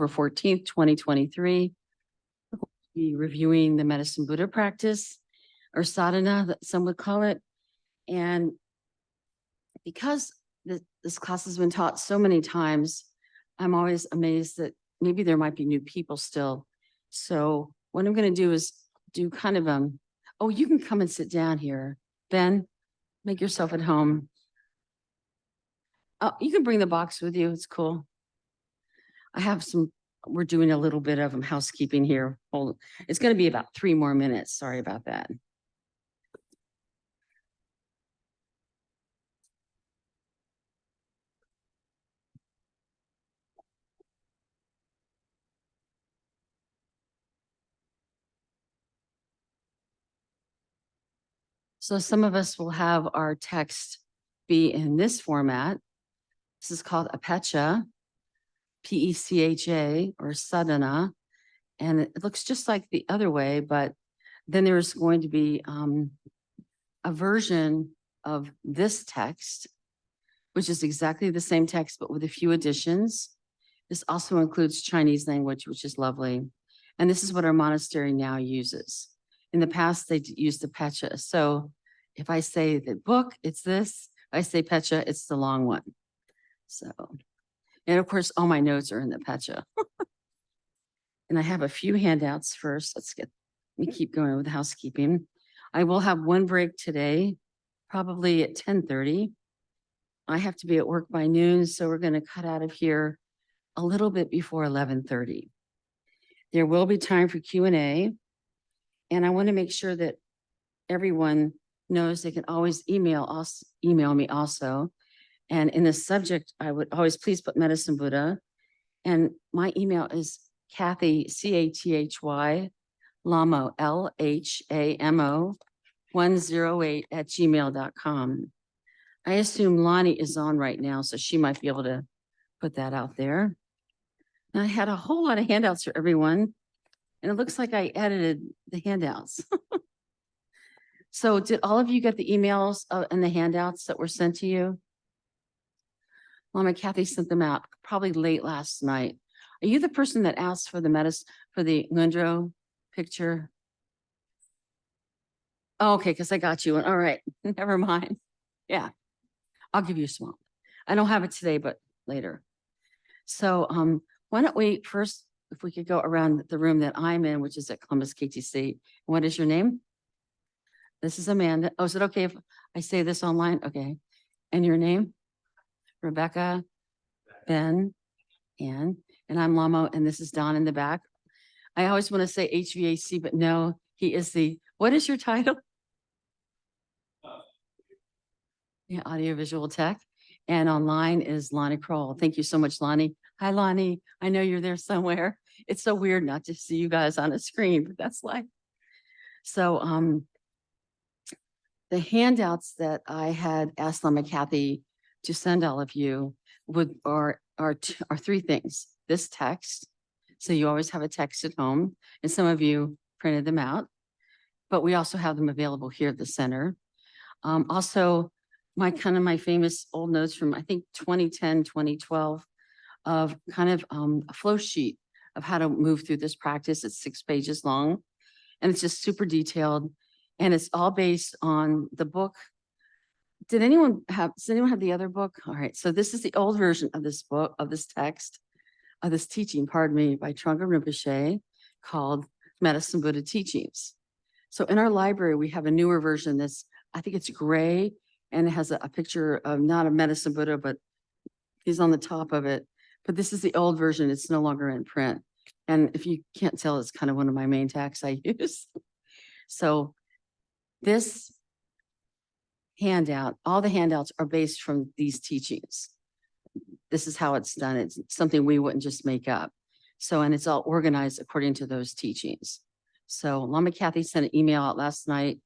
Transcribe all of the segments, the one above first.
October 14th, 2023. We'll be reviewing the Medicine Buddha practice, or sadhana, that some would call it. And because this class has been taught so many times, I'm always amazed that maybe there might be new people still. So what I'm going to do is do kind of, oh, you can come and sit down here. Ben, make yourself at home. Oh, you can bring the box with you. It's cool. I have we're doing a little bit of housekeeping here. It's going to be about 3 more minutes. Sorry about that. So some of us will have our text be in this format. This is called a pecha, P-E-C-H-A, or sadhana. And it looks just like the other way, but then there's going to be a version of this text, which is exactly the same text, but with a few additions. This also includes Chinese language, which is lovely. And this is what our monastery now uses. In the past, they used the pecha. So if I say the book, it's this. If I say pecha, it's the long one. So, and of course, all my notes are in the pecha. And I have a few handouts first. Let me keep going with housekeeping. I will have one break today, probably at 10:30. I have to be at work by noon, so we're going to cut out of here a little bit before 11:30. There will be time for Q&A, and I want to make sure that everyone knows they can always email me also. And in the subject, I would always please put Medicine Buddha. And my email is Cathy, C-A-T-H-Y, Lhamo, L-H-A-M-O, 108 @gmail.com. I assume Lonnie is on right now, so she might be able to put that out there. And I had a whole lot of handouts for everyone, and it looks like I edited the handouts. So did all of you get the emails and the handouts that were sent to you? Mama Cathy sent them out probably late last night. Are you the person that asked for the Ngundro picture? Oh, okay, because I got you one. All right, never mind. Yeah, I'll give you a small. I don't have it today, but later. So why don't we first, if we could go around the room that I'm in, which is at Columbus KTC. What is your name? This is Amanda. Oh, is it okay if I say this online? Okay. And your name? Rebecca, Ben, Ann, and I'm Lhamo, and this is Don in the back. I always want to say HVAC, but no, he is what is your title? Yeah, audiovisual tech. And online is Lonnie Kroll. Thank you so much, Lonnie. Hi, Lonnie. I know you're there somewhere. It's so weird not to see you guys on a screen, but that's life. So the handouts that I had asked Mama Cathy to send all of you are 3 things. This text, so you always have a text at home, and some of you printed them out, but we also have them available here at the center. Also, my famous old notes from, I think, 2010, 2012, of kind of a flow sheet of how to move through this practice. It's 6 pages long, and it's just super detailed, and it's all based on the book. Does anyone have the other book? All right, so this is the old version of this book, of this text, of this teaching, pardon me, by Trungpa Rinpoche, called Medicine Buddha Teachings. So in our library, we have a newer version that's, I think it's gray, and it has a picture of not a Medicine Buddha, but he's on the top of it. But this is the old version. It's no longer in print. And if you can't tell, it's kind of one of my main texts I use. So this handout, all the handouts are based from these teachings. This is how it's done. It's something we wouldn't just make up. So, and it's all organized according to those teachings. So Lama Cathy sent an email out last night.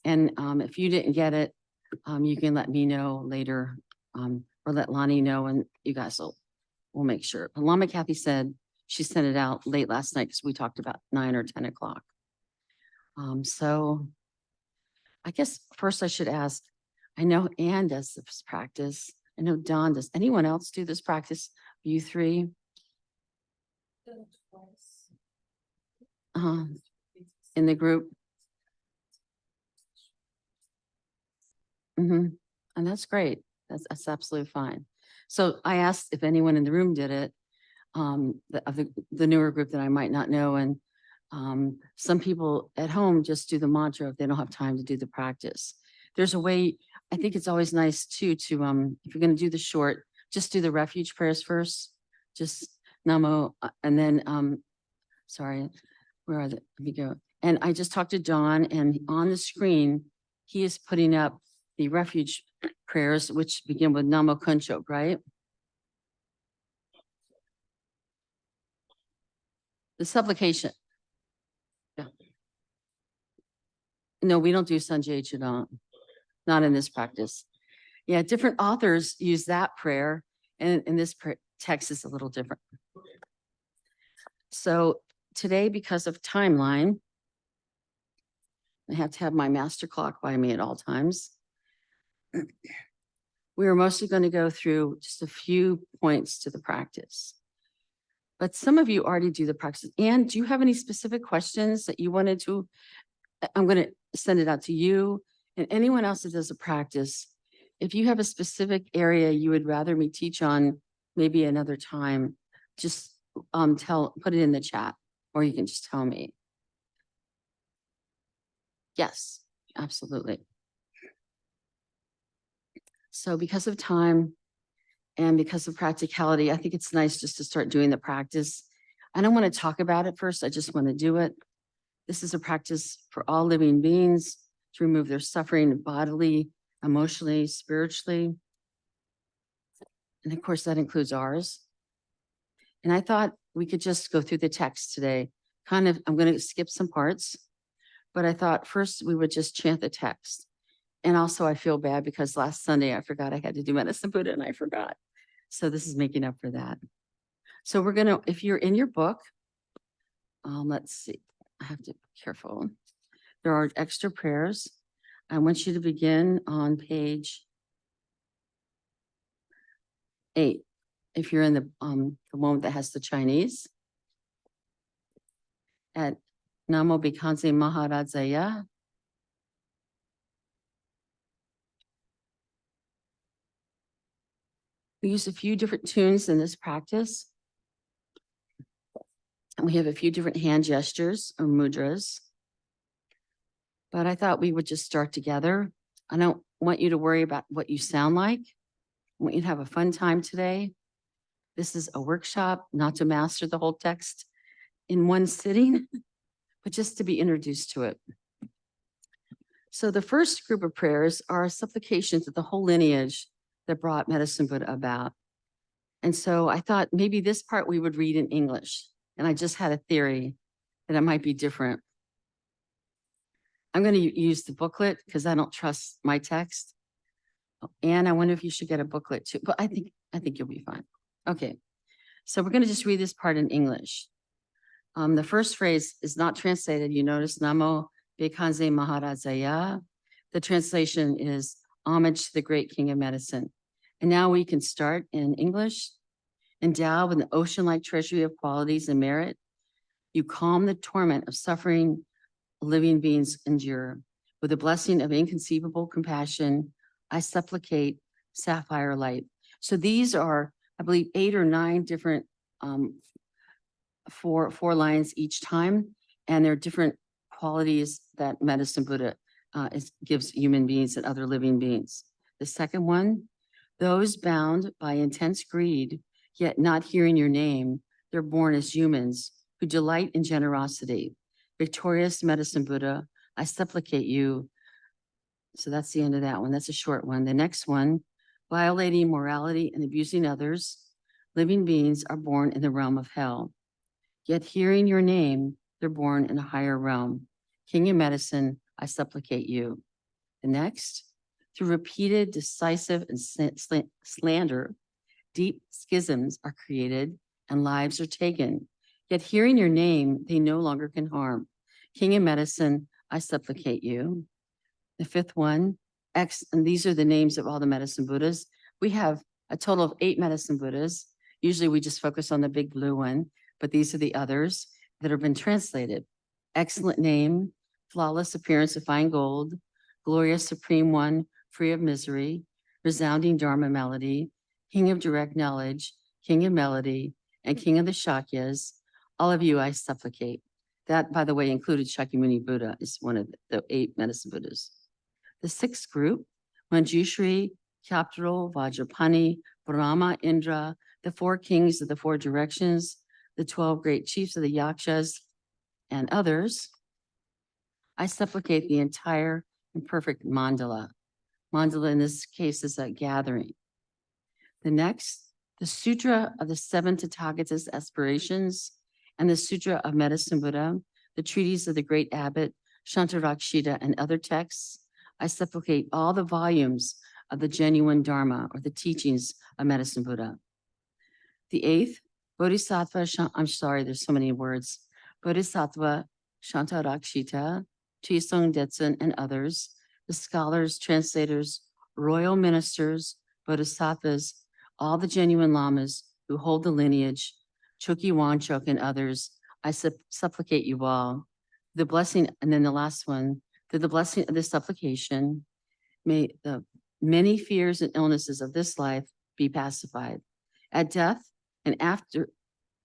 And if you didn't get it, you can let me know later, or let Lonnie know, and you guys will make sure. But Lama Cathy said she sent it out late last night because we talked about 9 or 10 o'clock. So I guess first I should ask, I know Ann does this practice. I know Don does. Anyone else do this practice? You 3? Uh, in the group. And that's great. That's absolutely fine. So I asked if anyone in the room did it, of the newer group that I might not know. And some people at home just do the mantra if they don't have time to do the practice. There's a way, I think it's always nice too, to, if you're going to do the short, just do the refuge prayers first, just Namo, and then, sorry, where are the, let me go. And I just talked to Don, and on the screen, he is putting up the refuge prayers, which begin with Namo Kunchok, right? The supplication. Yeah. No, we don't do Sanjay Chudant, not in this practice. Yeah, different authors use that prayer, and in this text is a little different. So today, because of timeline, I have to have my master clock by me at all times. We are mostly going to go through just a few points to the practice. But some of you already do the practice. And do you have any specific questions that you wanted to? I'm going to send it out to you and anyone else that does a practice. If you have a specific area you would rather me teach on, maybe another time, just put it in the chat, or you can just tell me. Yes, absolutely. So because of time and because of practicality, I think it's nice just to start doing the practice. I don't want to talk about it first. I just want to do it. This is a practice for all living beings to remove their suffering bodily, emotionally, spiritually. And of course, that includes ours. And I thought we could just go through the text today. I'm going to skip some parts, but I thought first we would just chant the text. And also I feel bad because last Sunday I forgot I had to do Medicine Buddha and I forgot. So this is making up for that. So we're going to, if you're in your book, let's see, I have to be careful. There are extra prayers. I want you to begin on page 8. If you're in the one that has the Chinese, at Namo Bhikkhanse Maharajaya. We use a few different tunes in this practice. And we have a few different hand gestures or mudras. But I thought we would just start together. I don't want you to worry about what you sound like. I want you to have a fun time today. This is a workshop, not to master the whole text in one sitting, but just to be introduced to it. So the first group of prayers are supplications of the whole lineage that brought Medicine Buddha about. And so I thought maybe this part we would read in English. And I just had a theory that it might be different. I'm going to use the booklet because I don't trust my text. And I wonder if you should get a booklet too, but I think you'll be fine. Okay, so we're going to just read this part in English. The first phrase is not translated. You notice Namo Bhikkhanse Maharajaya. The translation is homage to the great king of medicine. And now we can start in English. Endowed with an ocean-like treasury of qualities and merit, you calm the torment of suffering living beings endure. With the blessing of inconceivable compassion, I supplicate sapphire light. So these are, I believe, 8 or 9 different four lines each time, and they're different qualities that Medicine Buddha gives human beings and other living beings. The second one, those bound by intense greed, yet not hearing your name, they're born as humans who delight in generosity. Victorious Medicine Buddha, I supplicate you. So that's the end of that one. That's a short one. The next one, violating morality and abusing others, living beings are born in the realm of hell. Yet hearing your name, they're born in a higher realm. King of medicine, I supplicate you. The next, through repeated, decisive, and slander, deep schisms are created and lives are taken. Yet hearing your name, they no longer can harm. King of medicine, I supplicate you. The fifth one, and these are the names of all the Medicine Buddhas. We have a total of 8 Medicine Buddhas. Usually we just focus on the big blue one, but these are the others that have been translated. Excellent name, flawless appearance of fine gold, glorious supreme one, free of misery, resounding Dharma melody, king of direct knowledge, king of melody, and king of the Shakyas. All of you I supplicate. That, by the way, included Shakyamuni Buddha, is one of the 8 medicine Buddhas. The 6th group, Manjushri, Capital, Vajrapani, Brahma, Indra, the 4 kings of the 4 directions, the 12 great chiefs of the Yakshas, and others. I supplicate the entire and perfect mandala. Mandala in this case is a gathering. The next, the Sutra of the 7 Tathagatas aspirations, and the Sutra of Medicine Buddha, the treatise of the great abbot, Shantarakshita, and other texts. I supplicate all the volumes of the genuine Dharma, or the teachings of Medicine Buddha. The 8th, Bodhisattva, I'm sorry, there's so many words. Bodhisattva, Shantarakshita, Chisung Detsun, and others, the scholars, translators, royal ministers, bodhisattvas, all the genuine lamas who hold the lineage, Chokyi Wanchok and others, I supplicate you all. The blessing, and then the last one, through the blessing of this supplication, may the many fears and illnesses of this life be pacified. At death and after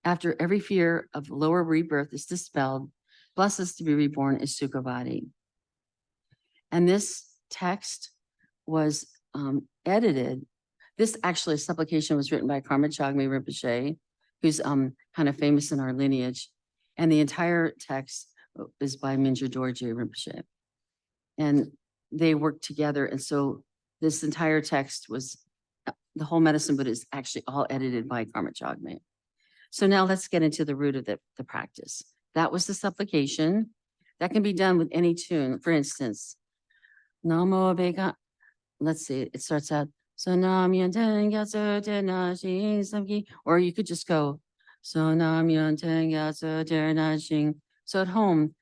every fear of lower rebirth is dispelled, bless us to be reborn as Sukhavati. And this text was edited. This actually supplication was written by Karma Chagme Rinpoche, who's kind of famous in our lineage. And the entire text is by Mingyur Dorje Rinpoche. And they worked together. And so this entire text was, the whole medicine, but it's actually all edited by Karma Chagme. So now let's get into the root of the practice. That was the supplication. That can be done with any tune. For instance, Namo Beka, let's see, it starts out, or you could just go, so at home,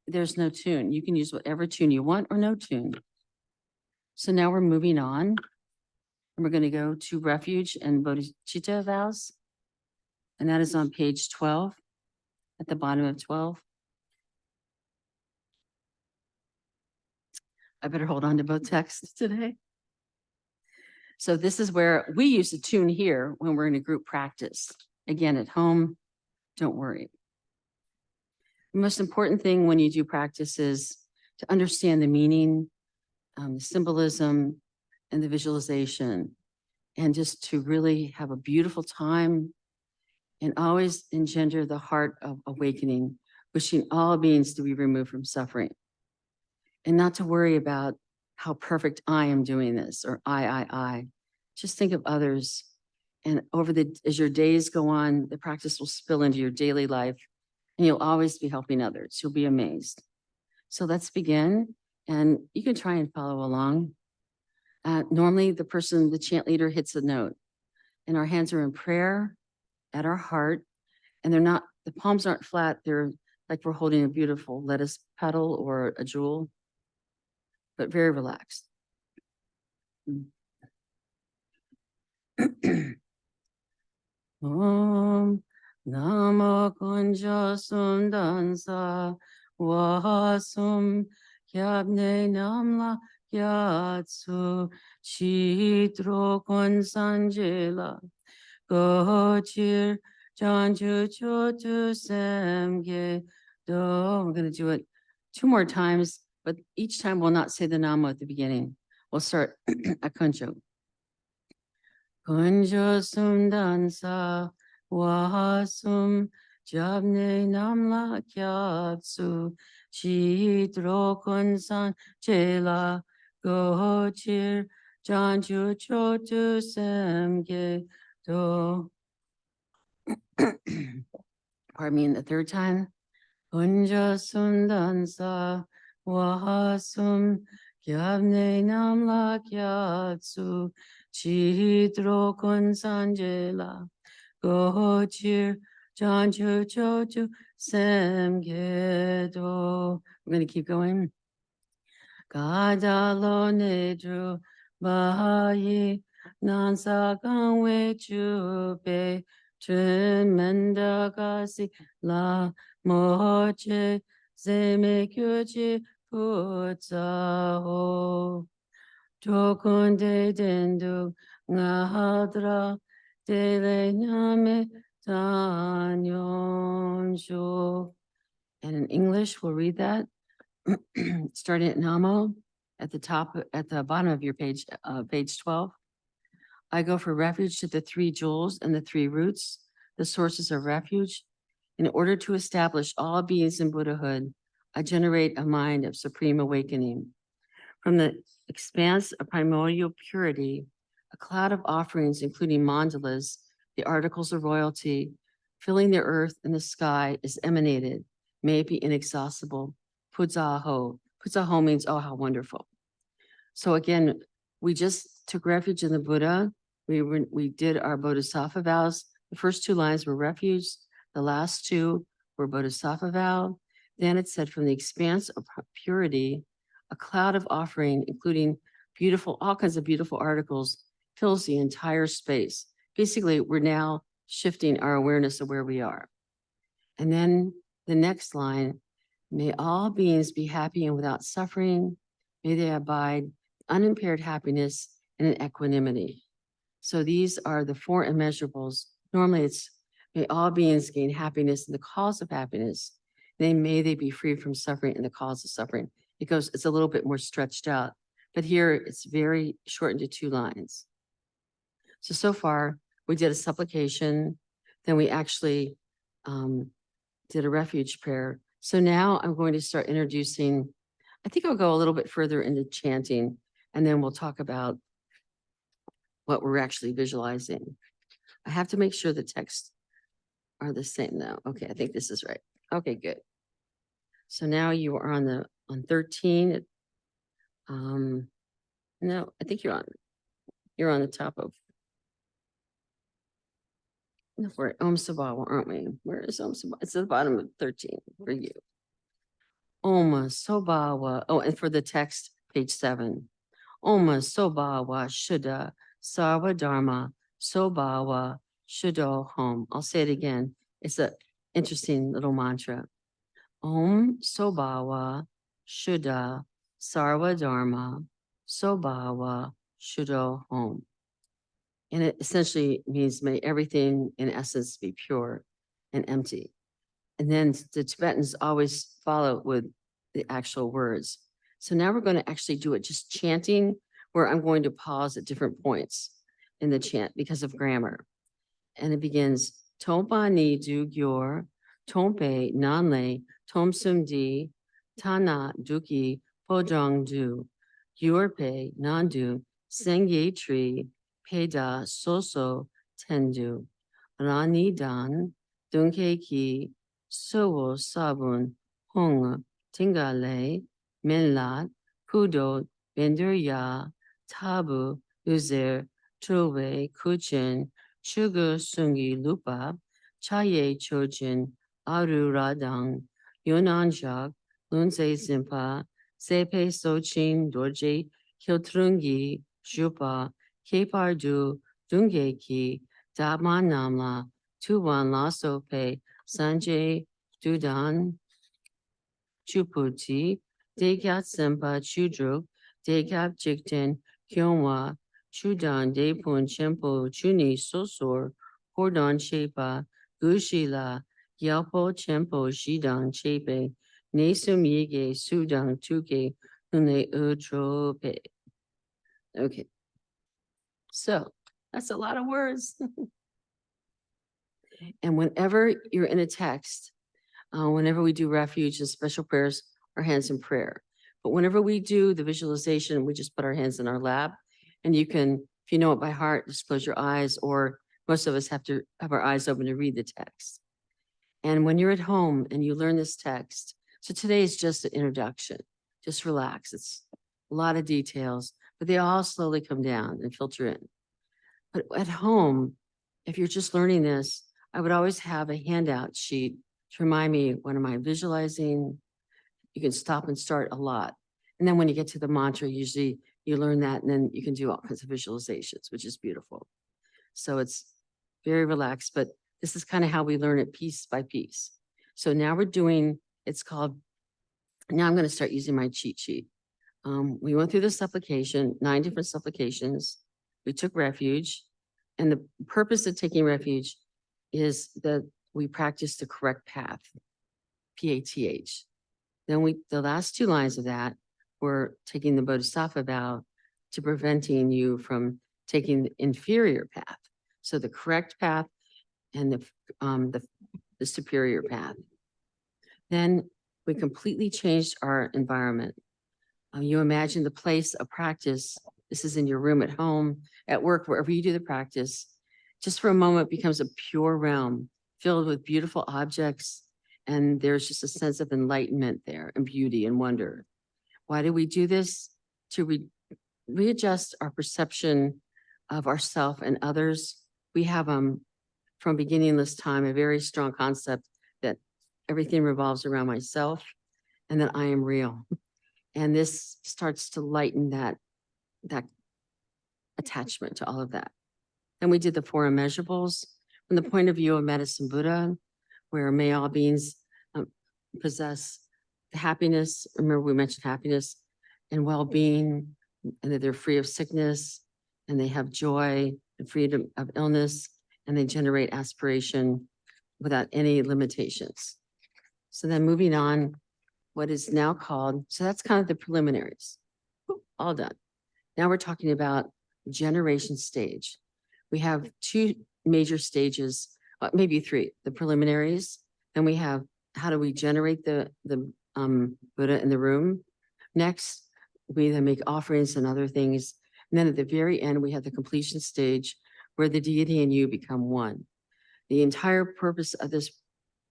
there's no tune. You can use whatever tune you want or no tune. So now we're moving on. And we're going to go to refuge and bodhicitta vows. And that is on page 12, at the bottom of 12. I better hold on to both texts today. So this is where we use a tune here when we're in a group practice. Again, at home, don't worry. The most important thing when you do practice is to understand the meaning, the symbolism, and the visualization, and just to really have a beautiful time and always engender the heart of awakening, wishing all beings to be removed from suffering, and not to worry about how perfect I am doing this, or I. Just think of others. And as your days go on, the practice will spill into your daily life, and you'll always be helping others. You'll be amazed. So let's begin, and you can try and follow along. Normally, the chant leader hits a note, and our hands are in prayer at our heart, and the palms aren't flat. They're like we're holding a beautiful lettuce petal or a jewel, but very relaxed. Om Namo Kunja Sundansa Wasum Kyabne Namla Yatsu Chitro Konsanjela Gochir Janju Chotu Semge Do. We're going to do it 2 more times, but each time we'll not say the Nama at the beginning. We'll start at Kunjo. Kunjo Sundansa Wahasum Jabne Namla Kyatsu Chitro Kunsan Chela Gochir Janju Chotu Semge Do. Pardon me, the 3rd time. Kunja Sundansa Wahasum Kyabne Namla Kyatsu Chitro Kunsanjela Gochir Janju Chotu Semgedo. We're going to keep going. Kadalo Nedru Bahayi Nansa Gangwe Chupe Tremendagasi la moche zemekyochi putsaho. Tokunde dendu ngahadra dele nyame tanyonsho. And in English, we'll read that. Starting at Namo at the top, at the bottom of your page, page 12. I go for refuge to the three jewels and the three roots, the sources of refuge. In order to establish all beings in Buddhahood, I generate a mind of supreme awakening. From the expanse of primordial purity, a cloud of offerings, including mandalas, the articles of royalty, filling the earth and the sky, is emanated. May it be inexhaustible. Pudzaho. Pudzaho means, oh, how wonderful. So again, we just took refuge in the Buddha. We did our Bodhisattva vows. The first two lines were refuge. The last two were Bodhisattva vow. Then it said, from the expanse of purity, a cloud of offering, including all kinds of beautiful articles, fills the entire space. Basically, we're now shifting our awareness of where we are. And then the next line, may all beings be happy and without suffering. May they abide unimpaired happiness and in equanimity. So these are the four immeasurables. Normally it's, may all beings gain happiness and the cause of happiness. May they be free from suffering and the cause of suffering. It's a little bit more stretched out, but here it's very shortened to 2 lines. So far we did a supplication, then we actually did a refuge prayer. So now I'm going to start introducing, I think I'll go a little bit further into chanting, and then we'll talk about what we're actually visualizing. I have to make sure the texts are the same though. Okay, I think this is right. Okay, good. So now you are on 13. No, I think you're on the top of, no, we're at Om Sabawa, aren't we? Where is Om Sabawa? It's at the bottom of 13 for you. Om Sobawa. Oh, and for the text, page 7. Om Sobawa Shuddha Sarva Dharma Sobawa Shuddho Hom. I'll say it again. It's an interesting little mantra. Om Sobawa Shuddha Sarva Dharma Sobawa Shuddho Hom. And it essentially means may everything in essence be pure and empty. And then the Tibetans always follow with the actual words. So now we're going to actually do it just chanting, where I'm going to pause at different points in the chant because of grammar. And it begins, Tompa ni du gyor, tompe nanle, tomsum di, tana duki podong du, gyorpe nandu, sengye tri, peda soso tendu, rani dan, dunke ki, sowo sabun, hong, tingale, menlat, kudo, bendur tabu, uzer, truwe, kuchen, Chugu Sungi Lupa, Chaye Chojin, Aru Radang, Yunan Jak, Lunze Zimpa, Sepe Sochin, Dorje, Kiltrungi, Jupa, Kepardu, Dungeki, Dama Namla, Tuwan Lasope, Sanjay, Dudan, Chuputi, Dekat Sempa, Chudruk, Dekat Jikten, Kyonwa, Chudan, Depun, Chempo, Chuni, Sosor, Hordon, Chepa, Gushila, Yalpo, Chempo, Shidan, Chepe, Nesum Yige, Sudan, Tuke, Une Utrope. Okay. So that's a lot of words. And whenever you're in a text, whenever we do refuge and special prayers, our hands in prayer. But whenever we do the visualization, we just put our hands in our lap, and you can, if you know it by heart, just close your eyes, or most of us have to have our eyes open to read the text. And when you're at home and you learn this text, so today is just an introduction, just relax. It's a lot of details, but they all slowly come down and filter in. But at home, if you're just learning this, I would always have a handout sheet to remind me, what am I visualizing? You can stop and start a lot. And then when you get to the mantra, usually you learn that, and then you can do all kinds of visualizations, which is beautiful. So it's very relaxed, but this is kind of how we learn it piece by piece. So now we're doing, it's called, now I'm going to start using my cheat sheet. We went through the supplication, 9 different supplications. We took refuge. And the purpose of taking refuge is that we practice the correct path, PATH. Then the last 2 lines of that were taking the bodhisattva vow to preventing you from taking the inferior path. So the correct path and the superior path. Then we completely changed our environment. You imagine the place of practice. This is in your room at home, at work, wherever you do the practice. Just for a moment becomes a pure realm filled with beautiful objects. And there's just a sense of enlightenment there and beauty and wonder. Why do we do this? To readjust our perception of ourself and others. We have from beginningless time a very strong concept that everything revolves around myself and that I am real. And this starts to lighten that attachment to all of that. And we did the 4 immeasurables from the point of view of Medicine Buddha, where may all beings possess happiness. Remember, we mentioned happiness and well-being, and that they're free of sickness, and they have joy and freedom of illness, and they generate aspiration without any limitations. So then moving on, what is now called, so that's kind of the preliminaries, all done. Now we're talking about generation stage. We have 2 major stages, maybe 3, the preliminaries, and we have how do we generate the Buddha in the room. Next, we then make offerings and other things. And then at the very end, we have the completion stage where the deity and you become one. The entire purpose of this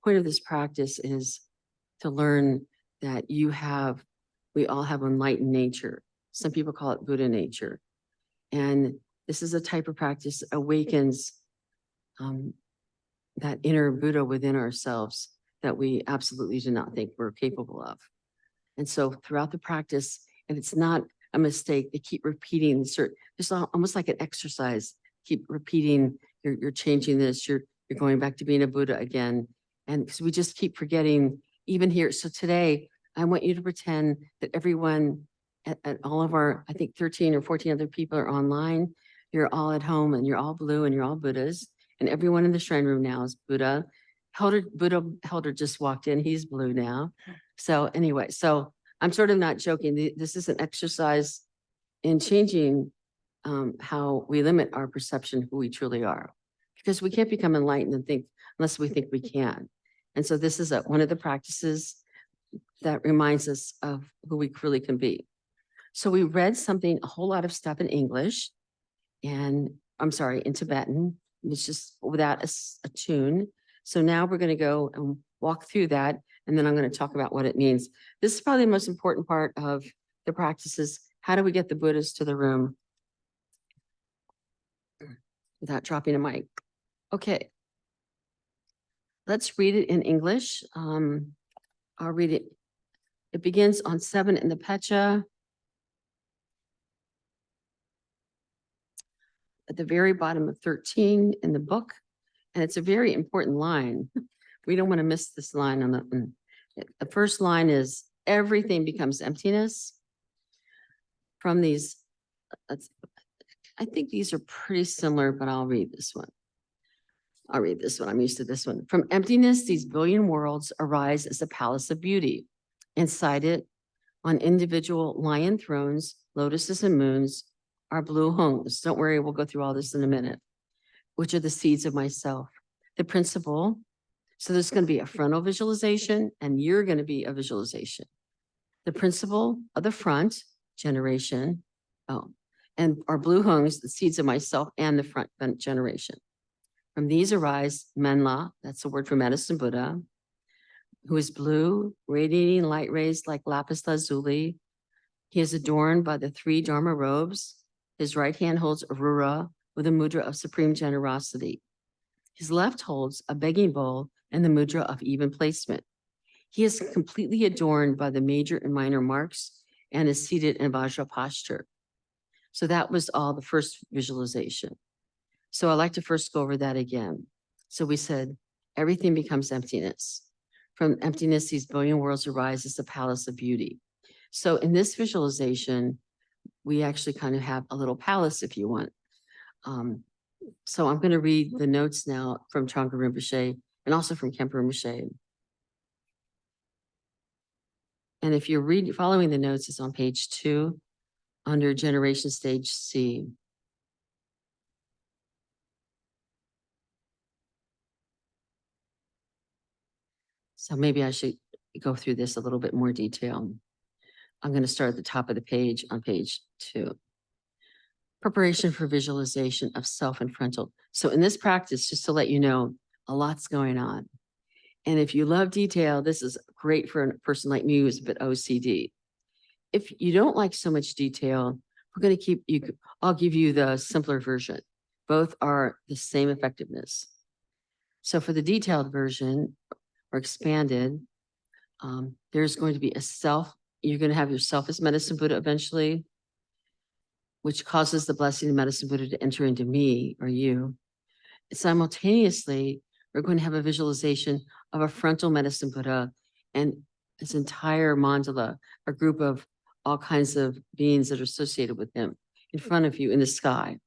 point of this practice is to learn that we all have enlightened nature. Some people call it Buddha nature. And this is a type of practice that awakens that inner Buddha within ourselves that we absolutely do not think we're capable of. And so throughout the practice, and it's not a mistake, they keep repeating it's almost like an exercise. Keep repeating, you're changing this, you're going back to being a Buddha again. And because we just keep forgetting, even here. So today, I want you to pretend that everyone at all of our, I think 13 or 14 other people are online. You're all at home and you're all blue and you're all Buddhas. And everyone in the shrine room now is Buddha. Buddha Helder just walked in. He's blue now. So anyway, so I'm sort of not joking. This is an exercise in changing how we limit our perception of who we truly are. Because we can't become enlightened and think unless we think we can. And so this is one of the practices that reminds us of who we really can be. So we read a whole lot of stuff in English, and I'm sorry, in Tibetan. It's just without a tune. So now we're going to go and walk through that, and then I'm going to talk about what it means. This is probably the most important part of the practices. How do we get the Buddhas to the room without dropping a mic? Okay. Let's read it in English. I'll read it. It begins on 7 in the Pecha. At the very bottom of 13 in the book. And it's a very important line. We don't want to miss this line on the first line is everything becomes emptiness. From these, I think these are pretty similar, but I'll read this one. I'm used to this one. From emptiness, these billion worlds arise as a palace of beauty. Inside it, on individual lion thrones, lotuses and moons, are blue hungs. Don't worry, we'll go through all this in a minute, which are the seeds of myself. The principle, so there's going to be a frontal visualization, and you're going to be a visualization. The principle of the front, generation, and our blue hungs, the seeds of myself, and the front generation. From these arise Menla, that's the word for medicine Buddha, who is blue, radiating light rays like lapis lazuli. He is adorned by the 3 Dharma robes. His right hand holds Aurora with a mudra of supreme generosity. His left holds a begging bowl and the mudra of even placement. He is completely adorned by the major and minor marks and is seated in Vajra posture. So that was all the first visualization. So I'd like to first go over that again. So we said, everything becomes emptiness. From emptiness, these billion worlds arise as the palace of beauty. So in this visualization, we actually kind of have a little palace, if you want. So I'm going to read the notes now from Trungpa Rinpoche and also from Khenpo Rinpoche. And if you're following the notes, it's on page 2 under Generation Stage C. So maybe I should go through this a little bit more detail. I'm going to start at the top of the page on page 2. Preparation for visualization of self and frontal. So in this practice, just to let you know, a lot's going on. And if you love detail, this is great for a person like me who's a bit OCD. If you don't like so much detail, we're going to keep you, I'll give you the simpler version. Both are the same effectiveness. So for the detailed version or expanded, there's going to be a self, you're going to have yourself as Medicine Buddha eventually, which causes the blessing of Medicine Buddha to enter into me or you. Simultaneously, we're going to have a visualization of a frontal Medicine Buddha and his entire mandala, a group of all kinds of beings that are associated with him in front of you in the sky.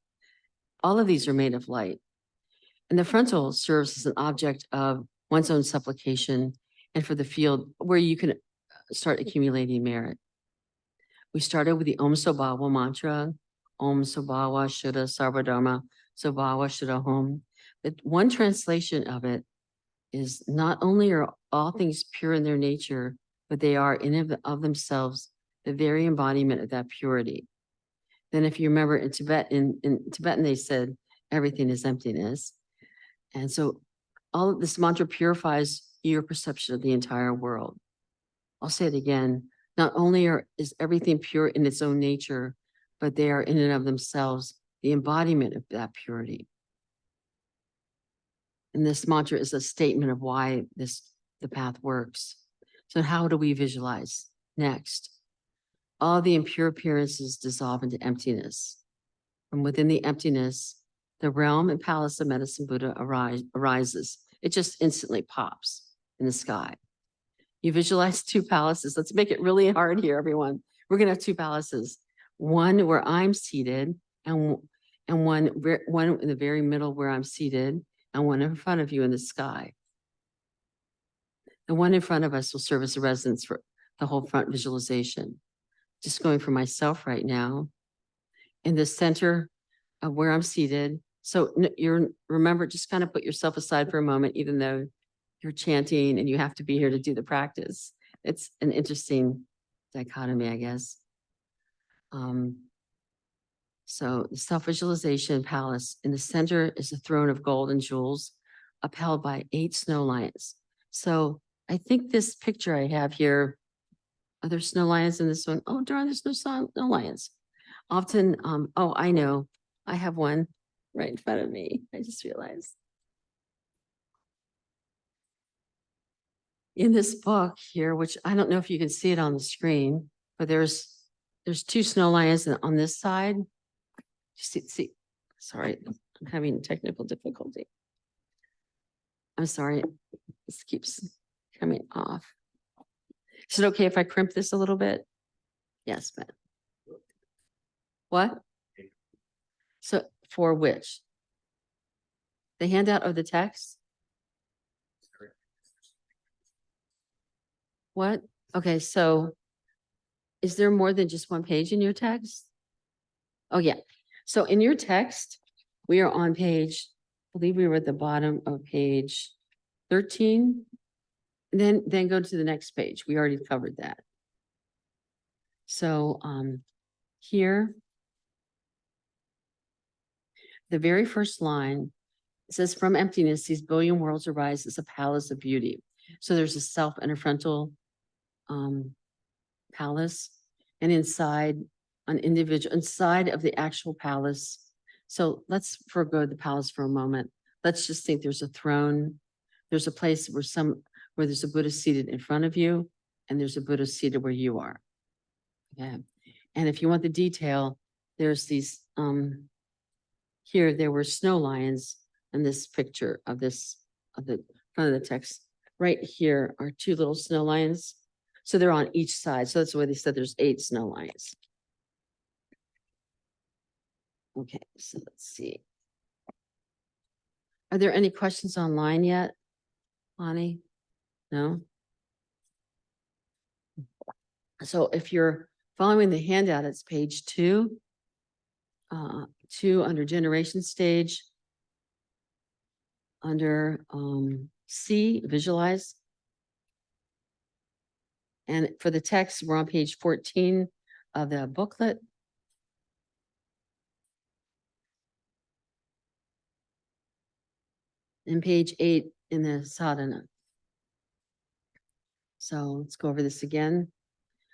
All of these are made of light. And the frontal serves as an object of one's own supplication and for the field where you can start accumulating merit. We started with the Om Sobhawa mantra, Om Sobhawa Shuddha Sarvadharma, Sobhawa Shuddha Hom. But one translation of it is not only are all things pure in their nature, but they are in and of themselves the very embodiment of that purity. Then if you remember in Tibetan, they said everything is emptiness. And so all of this mantra purifies your perception of the entire world. I'll say it again. Not only is everything pure in its own nature, but they are in and of themselves the embodiment of that purity. And this mantra is a statement of why the path works. So how do we visualize? Next, all the impure appearances dissolve into emptiness. From within the emptiness, the realm and palace of Medicine Buddha arises. It just instantly pops in the sky. You visualize 2 palaces. Let's make it really hard here, everyone. We're going to have 2 palaces. One where I'm seated and one in the very middle where I'm seated and one in front of you in the sky. The one in front of us will serve as a residence for the whole front visualization. Just going for myself right now. In the center of where I'm seated. So remember, just kind of put yourself aside for a moment, even though you're chanting and you have to be here to do the practice. It's an interesting dichotomy, I guess. So the self-visualization palace in the center is a throne of gold and jewels upheld by 8 snow lions. So I think this picture I have here, are there snow lions in this one? Oh, darn, there's no snow lions. Often, oh, I know, I have one right in front of me. I just realized. In this book here, which I don't know if you can see it on the screen, but there's 2 snow lions on this side. See, sorry, I'm having technical difficulty. I'm sorry, this keeps coming off. Is it okay if I crimp this a little bit? Yes, but what? So for which? The handout of the text? What? Okay, so is there more than just one page in your text? Oh, yeah. So in your text, we are on page, I believe we were at the bottom of page 13. Then go to the next page. We already covered that. So here, the very first line says, from emptiness, these billion worlds arise as a palace of beauty. So there's a self and a frontal palace, and inside of the actual palace. So let's forego the palace for a moment. Let's just think there's a throne. There's a place where there's a Buddha seated in front of you, and there's a Buddha seated where you are. Okay. And if you want the detail, there's these, here there were snow lions and this picture of this, of the front of the text. Right here are two little snow lions. So they're on each side. So that's why they said there's 8 snow lions. Okay, so let's see. Are there any questions online yet, Lonnie? No? So if you're following the handout, it's page 2. 2 under generation stage. Under C, visualize. And for the text, we're on page 14 of the booklet. And page 8 in the sadhana. So let's go over this again.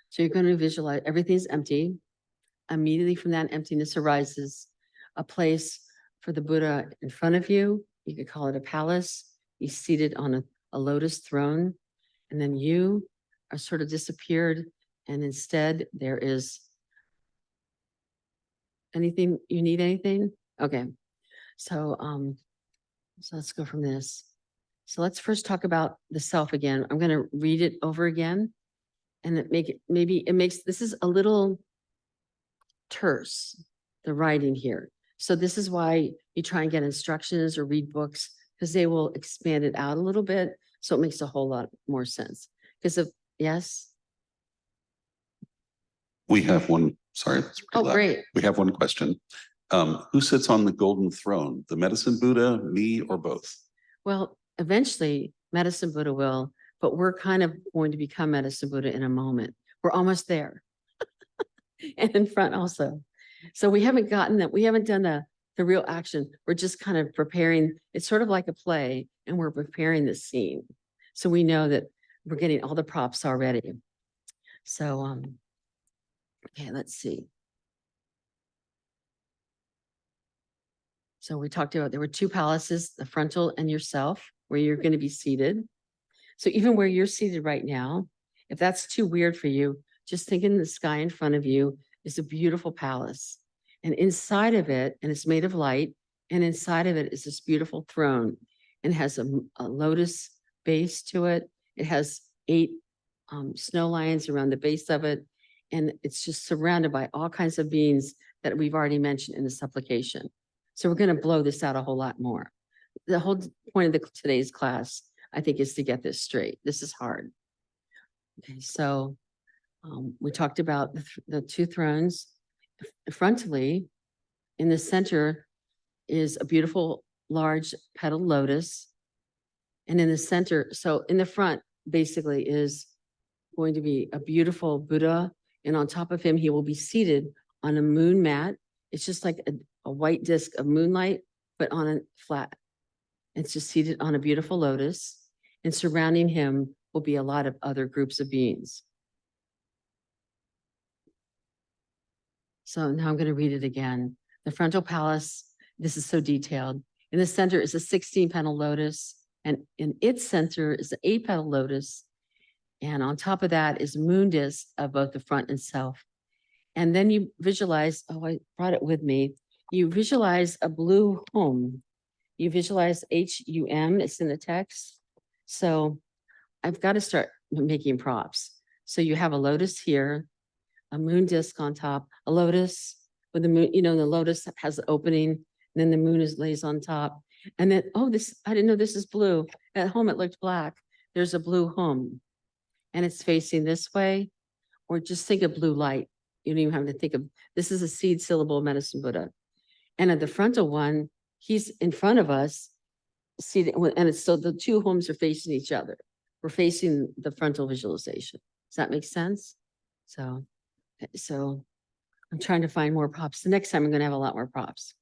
So you're going to visualize everything's empty. Immediately from that emptiness arises a place for the Buddha in front of you. You could call it a palace. He's seated on a lotus throne. And then you are sort of disappeared. And instead there is anything, you need anything? Okay. So let's go from this. So let's first talk about the self again. I'm going to read it over again. And maybe it makes, this is a little terse, the writing here. So this is why you try and get instructions or read books, because they will expand it out a little bit. So it makes a whole lot more sense. Because of, yes? We have one, sorry. That's pretty loud. Great. We have one question. Who sits on the golden throne? The medicine Buddha, me, or both? Well, eventually medicine Buddha will, but we're kind of going to become medicine Buddha in a moment. We're almost there. And in front also. So we haven't gotten that. We haven't done the real action. We're just kind of preparing. It's sort of like a play and we're preparing the scene. So we know that we're getting all the props already. So, okay, let's see. So we talked about, there were 2 palaces, the frontal and yourself, where you're going to be seated. So even where you're seated right now, if that's too weird for you, just think in the sky in front of you is a beautiful palace. And inside of it, and it's made of light, and inside of it is this beautiful throne and has a lotus base to it. It has 8 snow lions around the base of it. And it's just surrounded by all kinds of beings that we've already mentioned in the supplication. So we're going to blow this out a whole lot more. The whole point of today's class, I think, is to get this straight. This is hard. Okay, so we talked about the 2 thrones. Frontally, in the center is a beautiful large petal lotus. And in the center, so in the front, basically is going to be a beautiful Buddha. And on top of him, he will be seated on a moon mat. It's just like a white disc of moonlight, but on a flat. It's just seated on a beautiful lotus. And surrounding him will be a lot of other groups of beings. So now I'm going to read it again. The frontal palace, this is so detailed. In the center is a 16-petal lotus, and in its center is an 8-petal lotus. And on top of that is moon disc of both the front and self. And then you visualize, oh, I brought it with me. You visualize a blue home. You visualize HUM, it's in the text. So I've got to start making props. So you have a lotus here, a moon disc on top, a lotus with the moon, the lotus has the opening, and then the moon lays on top. And then, oh, I didn't know this is blue. At home, it looked black. There's a blue home and it's facing this way, or just think of blue light. You don't even have to think of, this is a seed syllable medicine Buddha. And at the frontal one, he's in front of us, seated, and it's so the 2 homes are facing each other. We're facing the frontal visualization. Does that make sense? So I'm trying to find more props. The next time I'm going to have a lot more props.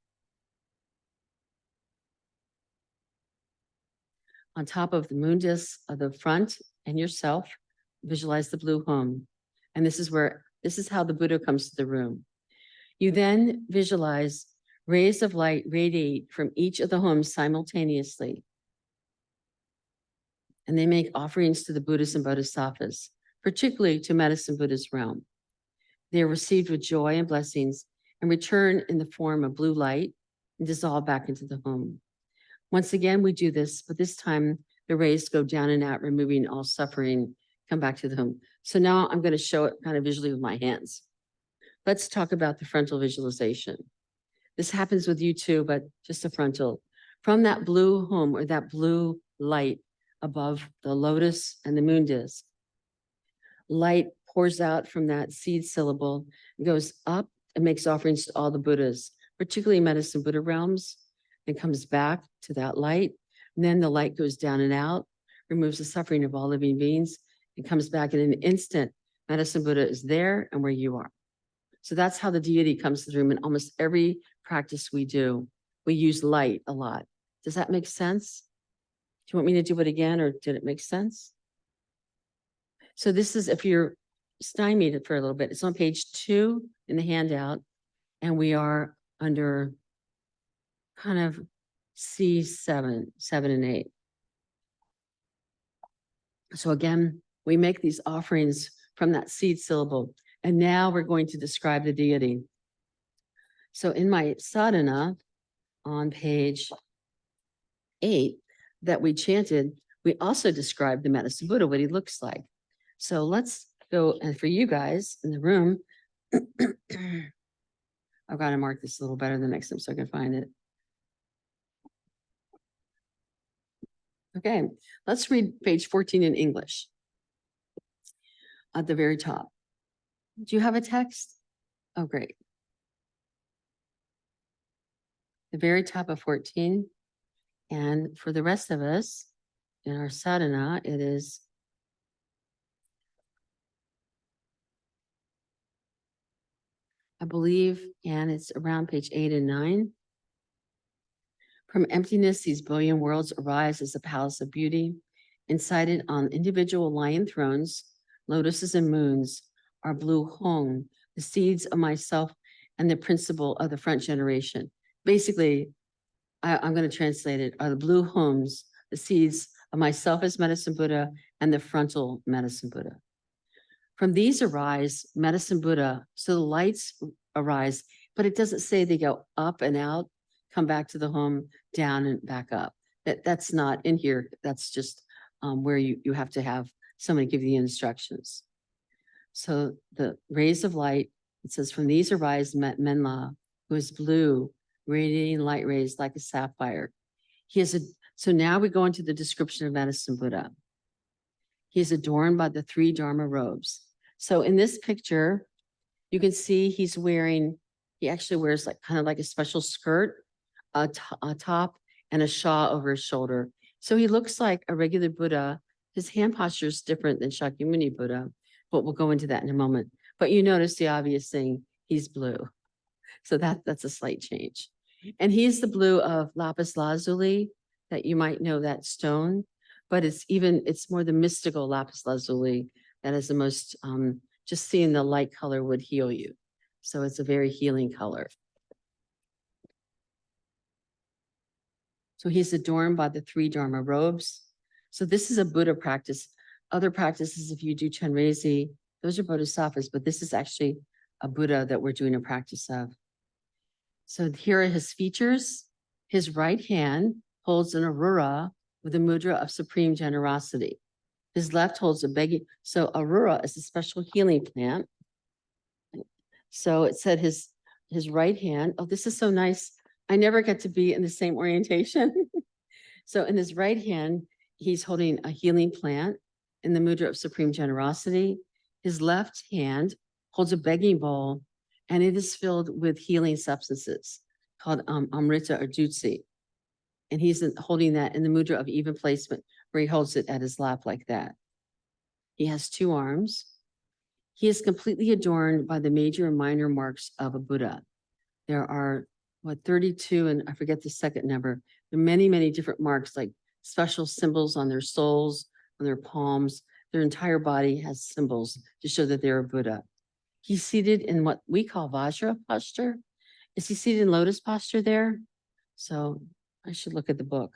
On top of the moon disc of the front and yourself, visualize the blue home. And this is how the Buddha comes to the room. You then visualize rays of light radiate from each of the homes simultaneously. And they make offerings to the Buddhas and Bodhisattvas, particularly to medicine Buddha's realm. They are received with joy and blessings and return in the form of blue light and dissolve back into the home. Once again, we do this, but this time the rays go down and out, removing all suffering, come back to the home. So now I'm going to show it kind of visually with my hands. Let's talk about the frontal visualization. This happens with you too, but just a frontal. From that blue home or that blue light above the lotus and the moon disc, light pours out from that seed syllable, goes up and makes offerings to all the Buddhas, particularly medicine Buddha realms, and comes back to that light. And then the light goes down and out, removes the suffering of all living beings, and comes back in an instant. Medicine Buddha is there and where you are. So that's how the deity comes to the room. In almost every practice we do, we use light a lot. Does that make sense? Do you want me to do it again, or did it make sense? So this is, if you're stymied for a little bit, it's on page 2 in the handout, and we are under kind of C7, 7 and 8. So again, we make these offerings from that seed syllable, and now we're going to describe the deity. So in my sadhana on page 8 that we chanted, we also described the medicine Buddha, what he looks like. So let's go, and for you guys in the room, I've got to mark this a little better the next time so I can find it. Okay, let's read page 14 in English at the very top. Do you have a text? Oh, great. The very top of 14. And for the rest of us in our sadhana, it is I believe, and it's around page 8 and 9. From emptiness, these billion worlds arise as a palace of beauty. Inside it, on individual lion thrones, lotuses and moons, are blue hong, the seeds of myself and the principle of the front generation. Basically, I'm going to translate it, are the blue homes, the seeds of myself as medicine Buddha and the frontal medicine Buddha. From these arise medicine Buddha, so the lights arise, but it doesn't say they go up and out, come back to the home, down and back up. That's not in here. That's just where you have to have somebody give you the instructions. So the rays of light, it says, from these arise Menla, who is blue, radiating light rays like a sapphire. So now we go into the description of medicine Buddha. He is adorned by the 3 Dharma robes. So in this picture, you can see he actually wears like kind of like a special skirt, a top, and a shawl over his shoulder. So he looks like a regular Buddha. His hand posture is different than Shakyamuni Buddha, but we'll go into that in a moment. But you notice the obvious thing, he's blue. So that's a slight change. And he's the blue of lapis lazuli, that you might know that stone, but it's more the mystical lapis lazuli that is the most, just seeing the light color would heal you. So it's a very healing color. So he's adorned by the 3 Dharma robes. So this is a Buddha practice. Other practices, if you do Chenrezi, those are bodhisattvas, but this is actually a Buddha that we're doing a practice of. So here are his features. His right hand holds an aurora with a mudra of supreme generosity. His left holds a begging. So aurora is a special healing plant. So it said his right hand. Oh, this is so nice. I never get to be in the same orientation. So in his right hand, he's holding a healing plant in the mudra of supreme generosity. His left hand holds a begging bowl, and it is filled with healing substances called amrita or jutsi. And he's holding that in the mudra of even placement, where he holds it at his lap like that. He has 2 arms. He is completely adorned by the major and minor marks of a Buddha. There are 32, and I forget the second number. There are many, many different marks, like special symbols on their soles, on their palms. Their entire body has symbols to show that they're a Buddha. He's seated in what we call Vajra posture. Is he seated in lotus posture there? So I should look at the book.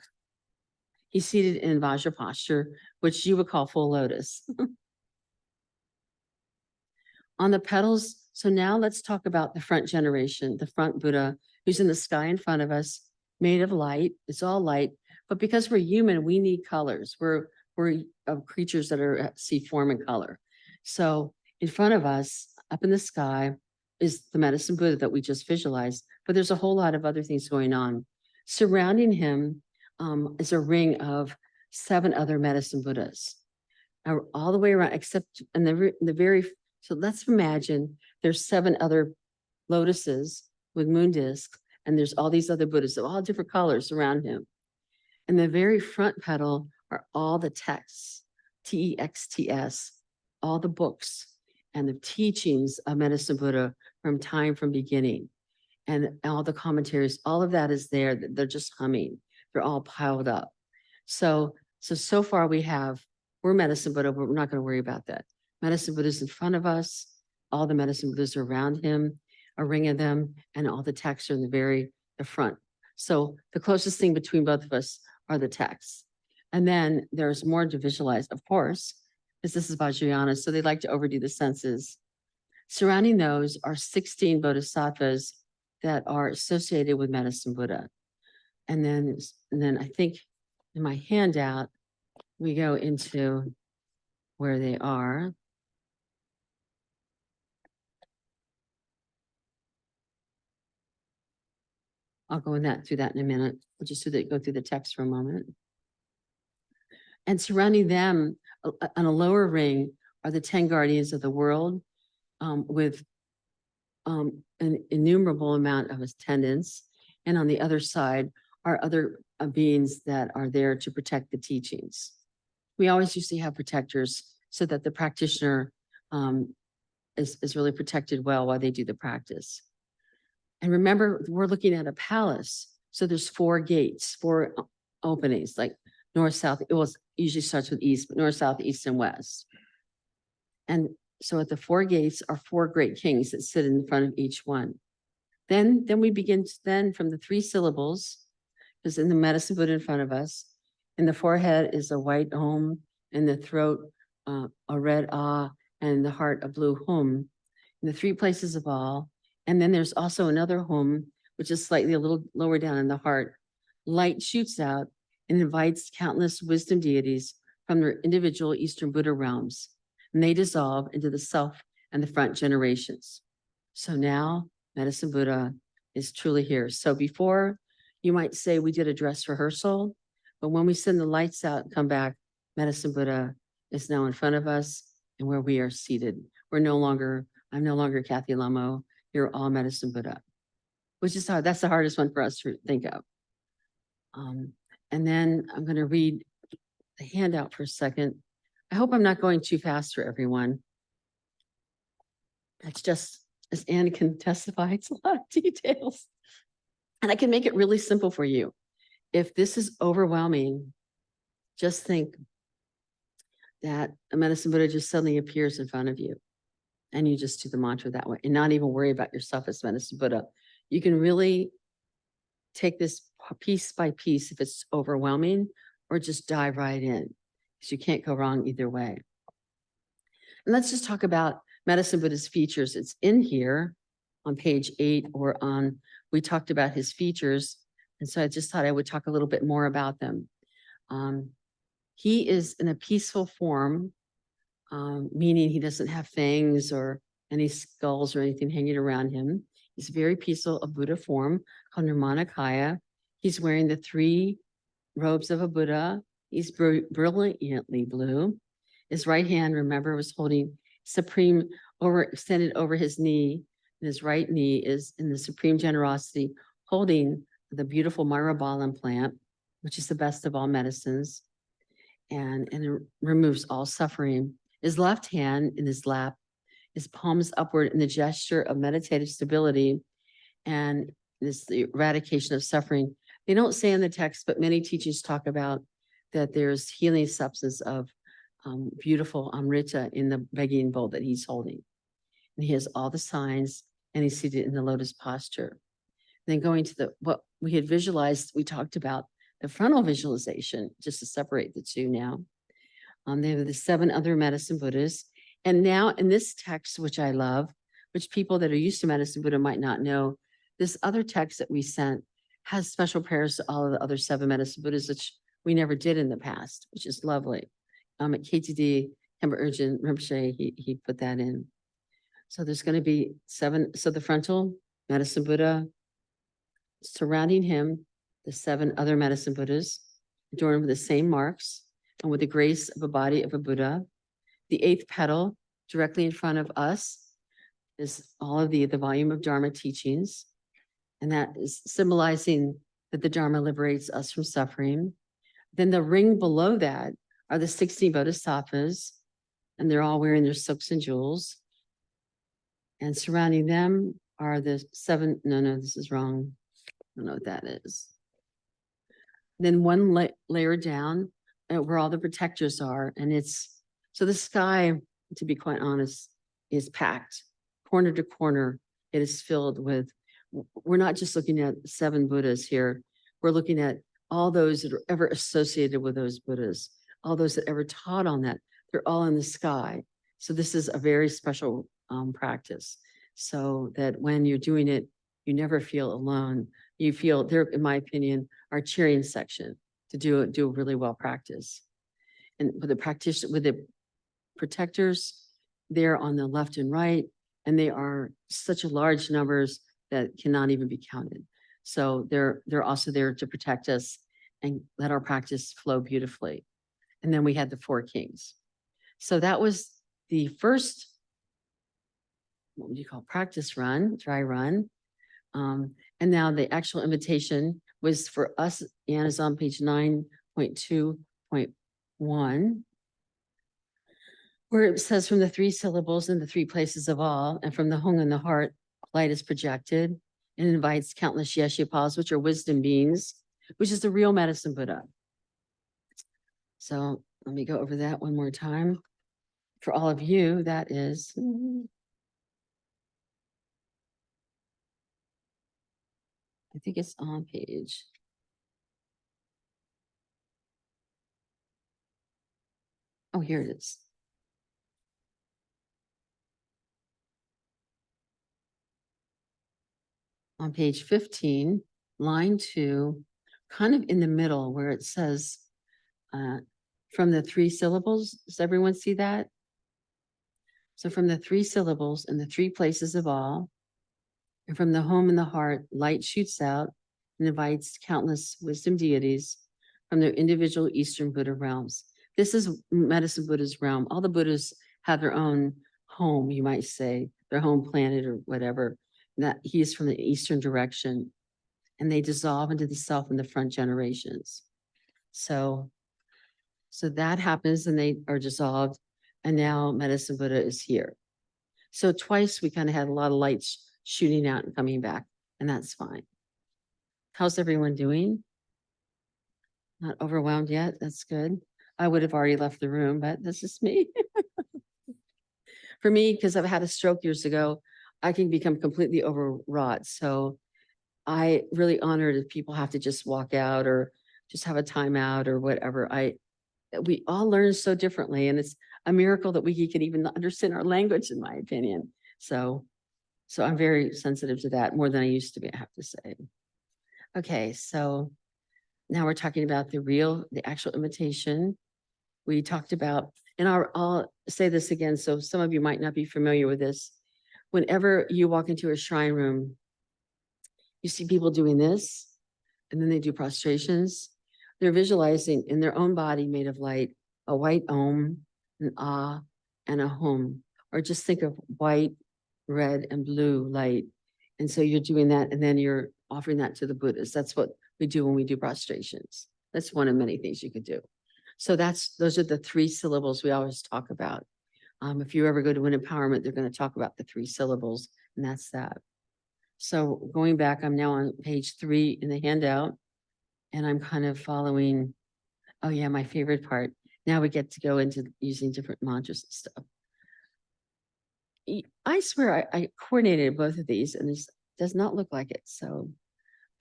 He's seated in Vajra posture, which you would call full lotus. On the petals, so now let's talk about the front generation, the front Buddha, who's in the sky in front of us, made of light. It's all light, But because we're human, we need colors. We're creatures that see form and color. So in front of us, up in the sky, is the medicine Buddha that we just visualized. But there's a whole lot of other things going on. Surrounding him is a ring of 7 other medicine Buddhas, all the way around, except in the very. So let's imagine there's 7 other lotuses with moon discs, and there's all these other Buddhas of all different colors around him. And the very front petal are all the texts, TEXTS, all the books and the teachings of Medicine Buddha from beginning. And all the commentaries, all of that is there. They're just humming. They're all piled up. So far we're Medicine Buddha, but we're not going to worry about that. Medicine Buddha is in front of us. All the Medicine Buddhas are around him, a ring of them, and all the texts are in the front. So the closest thing between both of us are the texts. And then there's more to visualize, of course, because this is Vajrayana, so they like to overdo the senses. Surrounding those are 16 bodhisattvas that are associated with Medicine Buddha. And then I think in my handout, we go into where they are. I'll go through that in a minute. We'll just go through the text for a moment. And surrounding them on a lower ring are the 10 guardians of the world with an innumerable amount of attendants. And on the other side are other beings that are there to protect the teachings. We always usually have protectors so that the practitioner is really protected well while they do the practice. And remember, we're looking at a palace. So there's 4 gates, 4 openings, like north, south. It usually starts with east, but north, south, east, and west. And so at the 4 gates are 4 great kings that sit in front of each one. Then we begin from the 3 syllables, because in the Medicine Buddha in front of us, in the forehead is a white Om, in the throat a red Ah, and in the heart a blue Hum. In the 3 places of all. And then there's also another Hum, which is slightly a little lower down in the heart. Light shoots out and invites countless wisdom deities from their individual Eastern Buddha realms, and they dissolve into the self and the front generations. So now Medicine Buddha is truly here. So before, you might say we did a dress rehearsal, but when we send the lights out and come back, Medicine Buddha is now in front of us and where we are seated. I'm no longer Cathy Lhamo. You're all Medicine Buddha, which is hard. That's the hardest one for us to think of. And then I'm going to read the handout for a second. I hope I'm not going too fast for everyone. That's just, as Anne can testify, it's a lot of details. And I can make it really simple for you. If this is overwhelming, just think that a Medicine Buddha just suddenly appears in front of you. And you just do the mantra that way and not even worry about yourself as Medicine Buddha. You can really take this piece by piece if it's overwhelming, or just dive right in, because you can't go wrong either way. And let's just talk about Medicine Buddha's features. It's in here on page 8 we talked about his features. And so I just thought I would talk a little bit more about them. He is in a peaceful form, meaning he doesn't have fangs or any skulls or anything hanging around him. He's very peaceful, a Buddha form called Nirmanakaya. He's wearing the 3 robes of a Buddha. He's brilliantly blue. His right hand, remember, was holding supreme extended over his knee. And his right knee is in the supreme generosity, holding the beautiful myrobalan plant, which is the best of all medicines, and it removes all suffering. His left hand in his lap, his palms upward in the gesture of meditative stability, and this the eradication of suffering. They don't say in the text, but many teachings talk about that there's healing substance of beautiful amrita in the begging bowl that he's holding. And he has all the signs, and he's seated in the lotus posture. And then going to what we had visualized, we talked about the frontal visualization, just to separate the two now. They have the 7 other Medicine Buddhas. And now in this text, which I love, which people that are used to Medicine Buddha might not know, this other text that we sent has special prayers to all of the other 7 medicine Buddhas, which we never did in the past, which is lovely. At KTD, Kemba Urgent Rinpoche, he put that in. So there's going to be 7. So the frontal medicine Buddha, surrounding him, the 7 other medicine Buddhas, adorned with the same marks and with the grace of a body of a Buddha. The 8th petal, directly in front of us, is all of the volume of Dharma teachings. And that is symbolizing that the Dharma liberates us from suffering. Then the ring below that are the 16 bodhisattvas, and they're all wearing their silks and jewels. And surrounding them are the 7, no, this is wrong. I don't know what that is. Then one layer down where all the protectors are. And it's, so the sky, to be quite honest, is packed corner to corner. It is filled with, we're not just looking at 7 Buddhas here. We're looking at all those that are ever associated with those Buddhas, all those that ever taught on that. They're all in the sky. So this is a very special practice, so that when you're doing it, you never feel alone. You feel there, in my opinion, our cheering section to do a really well practice. And with the protectors, they're on the left and right, and they are such large numbers that cannot even be counted. So they're also there to protect us and let our practice flow beautifully. And then we had the 4 kings. So that was the first, what would you call, practice run, dry run. And now the actual invitation was for us, and is on page 9.2.1, where it says, from the 3 syllables and the 3 places of all, and from the hung and the heart, light is projected and invites countless Yeshipas, which are wisdom beings, which is the real medicine Buddha. So let me go over that one more time. For all of you, that is, I think it's on page. Oh, here it is. On page 15, line 2, kind of in the middle where it says, from the 3 syllables. Does everyone see that? So from the 3 syllables and the 3 places of all, and from the home and the heart, light shoots out and invites countless wisdom deities from their individual Eastern Buddha realms. This is medicine Buddha's realm. All the Buddhas have their own home, you might say, their home planet or whatever. That he is from the Eastern direction, and they dissolve into the self in the front generations. So that happens, and they are dissolved, and now medicine Buddha is here. So twice we kind of had a lot of lights shooting out and coming back, and that's fine. How's everyone doing? Not overwhelmed yet? That's good. I would have already left the room, but this is me. For me, because I've had a stroke years ago, I can become completely overwrought. So I really honor if people have to just walk out or just have a timeout or whatever. We all learn so differently, and it's a miracle that we can even understand our language, in my opinion. So I'm very sensitive to that, more than I used to be, I have to say. Okay, so now we're talking about the actual imitation. We talked about, and I'll say this again, so some of you might not be familiar with this. Whenever you walk into a shrine room, you see people doing this, and then they do prostrations. They're visualizing in their own body made of light, a white Om, an Ah, and a Hum. Or just think of white, red, and blue light. And so you're doing that, and then you're offering that to the Buddhas. That's what we do when we do prostrations. That's one of many things you could do. So those are the 3 syllables we always talk about. If you ever go to an empowerment, they're going to talk about the 3 syllables, and that's that. So going back, I'm now on page 3 in the handout, and I'm kind of following, oh yeah, my favorite part. Now we get to go into using different mantras and stuff. I swear I coordinated both of these, and this does not look like it. So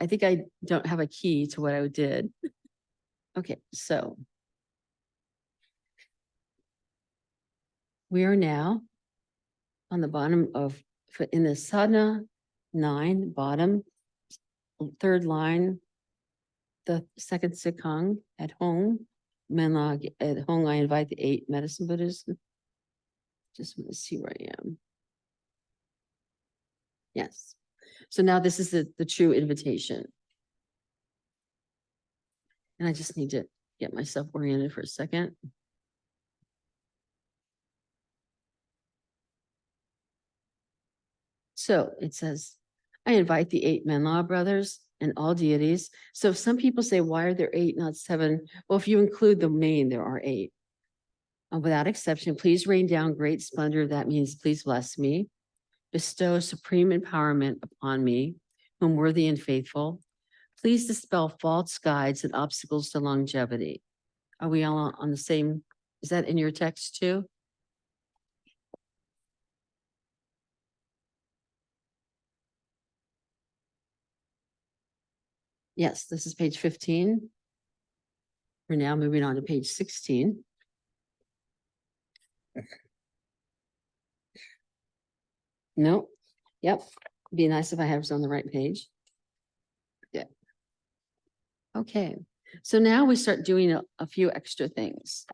I think I don't have a key to what I did. Okay, so we are now on the bottom of, in the sadhana 9, bottom third line, the second sikang at home, menlog at home, I invite the 8 medicine Buddhas. Just want to see where I am. Yes. So now this is the true invitation. And I just need to get myself oriented for a second. So it says, I invite the 8 Menla brothers and all deities. So some people say, why are there 8, not 7? Well, if you include the main, there are 8. Without exception, please rain down great splendor. That means please bless me. Bestow supreme empowerment upon me, whom worthy and faithful. Please dispel false guides and obstacles to longevity. Are we all on the same? Is that in your text too? Yes, this is page 15. We're now moving on to page 16. No, yep. Be nice if I have this on the right page. Yeah. Okay, so now we start doing a few extra things.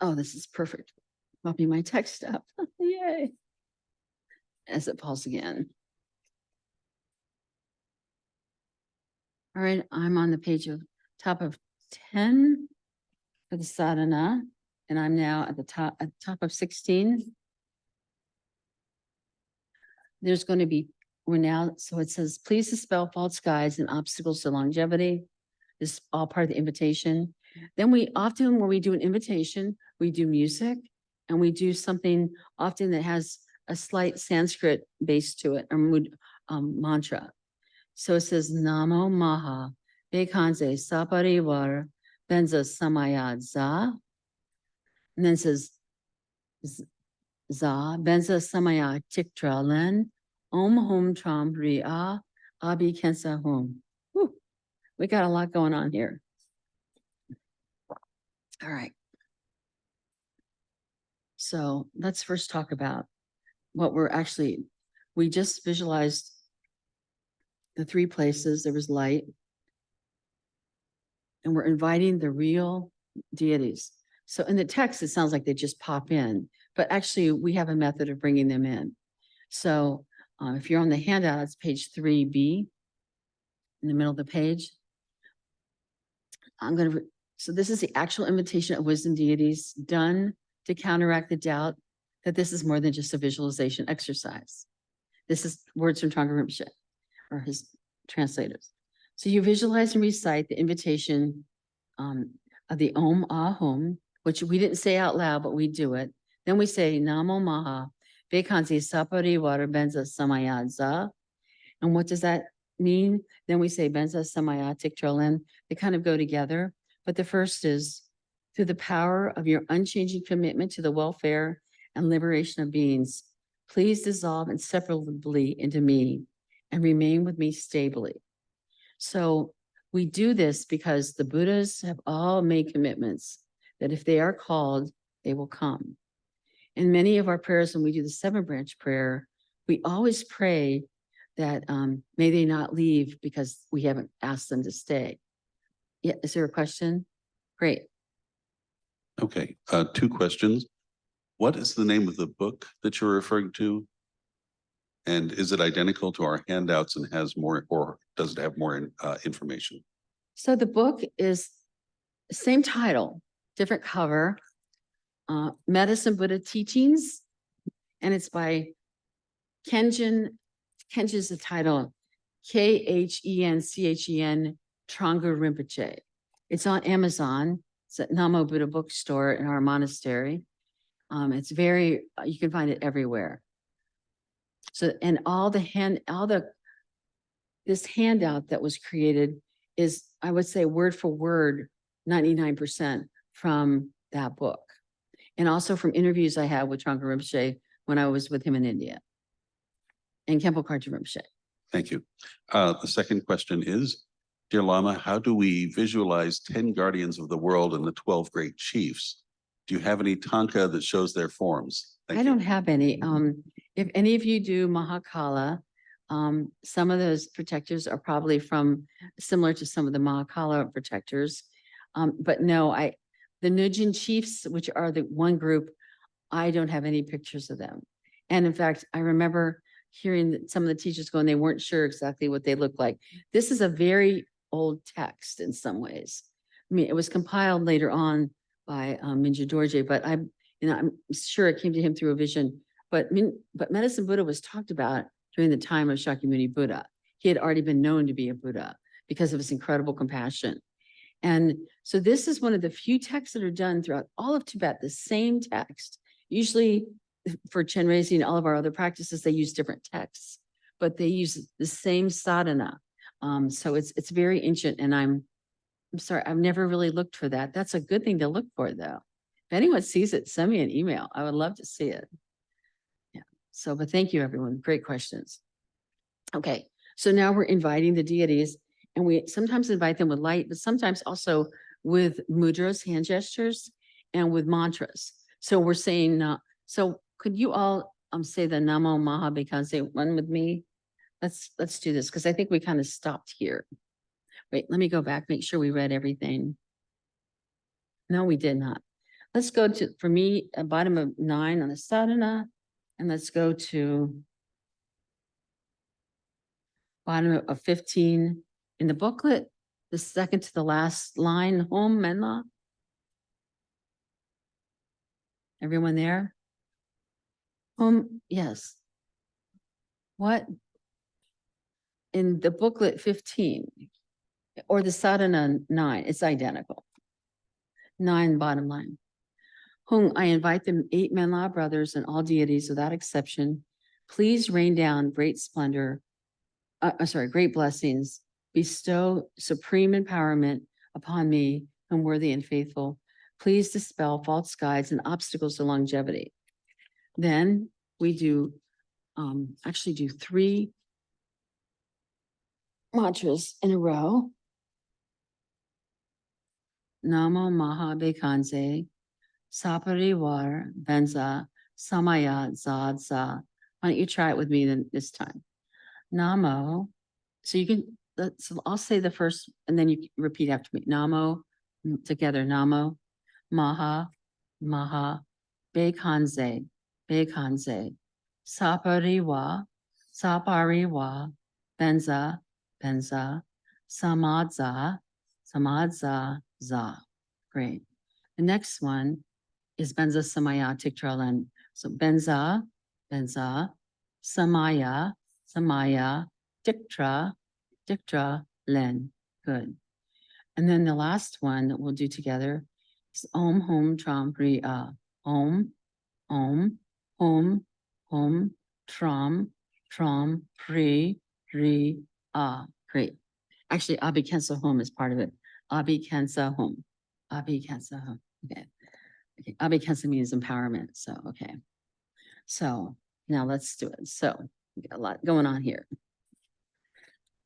Oh, this is perfect. Copy my text up. Yay. As it falls again. All right, I'm on the page of top of 10 for the sadhana, and I'm now at the top of 16. There's going to be, so it says, please dispel false guides and obstacles to longevity. This is all part of the invitation. Then we often, when we do an invitation, we do music and we do something often that has a slight Sanskrit base to it, or mantra. So it says, Namo Maha, Bekanze Saparivar, Benza Samayad Za. And then it says, Za, Benza Samaya Tiktra Len, Om Hom Tram Ria, Abi Kensa Hom. We got a lot going on here. All right. So let's first talk about what we just visualized the 3 places. There was light. And we're inviting the real deities. So in the text, it sounds like they just pop in, but actually we have a method of bringing them in. So if you're on the handout, it's page 3B in the middle of the page. So this is the actual invitation of wisdom deities done to counteract the doubt that this is more than just a visualization exercise. This is words from Trungpa Rinpoche or his translators. So you visualize and recite the invitation of the Om Ah Hum, which we didn't say out loud, but we do it. Then we say Namo Maha, Bekansi Sapari Water Benza Samayad Za. And what does that mean? Then we say Benza Samayad Tiktrolen. They kind of go together. But the first is through the power of your unchanging commitment to the welfare and liberation of beings, please dissolve inseparably into me and remain with me stably. So we do this because the Buddhas have all made commitments that if they are called, they will come. In many of our prayers, when we do the 7-branch prayer, we always pray that may they not leave because we haven't asked them to stay. Yeah, is there a question? Great. Okay, 2 questions. What is the name of the book that you're referring to? And is it identical to our handouts and has more, or does it have more information? So the book is same title, different cover, Medicine Buddha Teachings, and it's by Kenjin. Kenjin's the title, Khenchen Trungpa Rinpoche. It's on Amazon. It's at Namo Buddha bookstore in our monastery. It's you can find it everywhere. So, and this handout that was created is, I would say, word for word, 99% from that book. And also from interviews I had with Trungpa Rinpoche when I was with him in India. And Khenpo Karthar Rinpoche. Thank you. The second question is, Dear Lama, how do we visualize 10 guardians of the world and the 12 great chiefs? Do you have any tanka that shows their forms? Thank I you. don't have any. If any of you do Mahakala, some of those protectors are probably similar to some of the Mahakala protectors. But no, the Nujin chiefs, which are the one group, I don't have any pictures of them. And in fact, I remember hearing that some of the teachers go and they weren't sure exactly what they looked like. This is a very old text in some ways. I mean, it was compiled later on by Minja Dorje, but I'm sure it came to him through a vision. But Medicine Buddha was talked about during the time of Shakyamuni Buddha. He had already been known to be a Buddha because of his incredible compassion. And so this is one of the few texts that are done throughout all of Tibet, the same text. Usually for Chenrezig and all of our other practices, they use different texts, but they use the same sadhana. So it's very ancient, and I'm sorry, I've never really looked for that. That's a good thing to look for, though. If anyone sees it, send me an email. I would love to see it. Yeah. So, but thank you, everyone. Great questions. Okay. So now we're inviting the deities, and we sometimes invite them with light, but sometimes also with mudras, hand gestures, and with mantras. So we're saying, so could you all say the Namo Maha Bhikkhu one with me? Let's do this, because I think we kind of stopped here. Wait, let me go back, make sure we read everything. No, we did not. Let's go to, for me, bottom of 9 on the sadhana, and let's go to bottom of 15 in the booklet, the second to the last line, Hom Menla. Everyone there? Yes. What? In the booklet 15 or the sadhana 9, it's identical. 9 bottom line. Whom I invite the 8 Menla brothers and all deities without exception, please rain down great splendor, great blessings, bestow supreme empowerment upon me, whom worthy and faithful. Please dispel false guides and obstacles to longevity. Then we do, actually do 3 mantras in a row. Namo Maha Bhikkhu, Saparivar Benza Samaya Zad Za. Why don't you try it with me then this time? Namo. So you can, so I'll say the first and then you repeat after me. Namo, together. Namo, Maha, Maha, Bhikkhu, Bhikkhu, Sapariva, Sapariva, Benza, Benza, Samadza, Samadza, Za. Great. The next one is Benza Samaya Tiktralen. So Benza, Benza, Samaya, Samaya, Diktra, Diktra, Len. Good. And then the last one that we'll do together is Om Hom Tram Pri A. Om, Om, Om, Om, Tram, Tram, Pri, Ri, A. Great. Actually, Abhikansa Hom is part of it. Abhikansa Hom. Abhikansa Hom. Okay. Okay. Abhikansa means empowerment. So, okay. So now let's do it. So we got a lot going on here.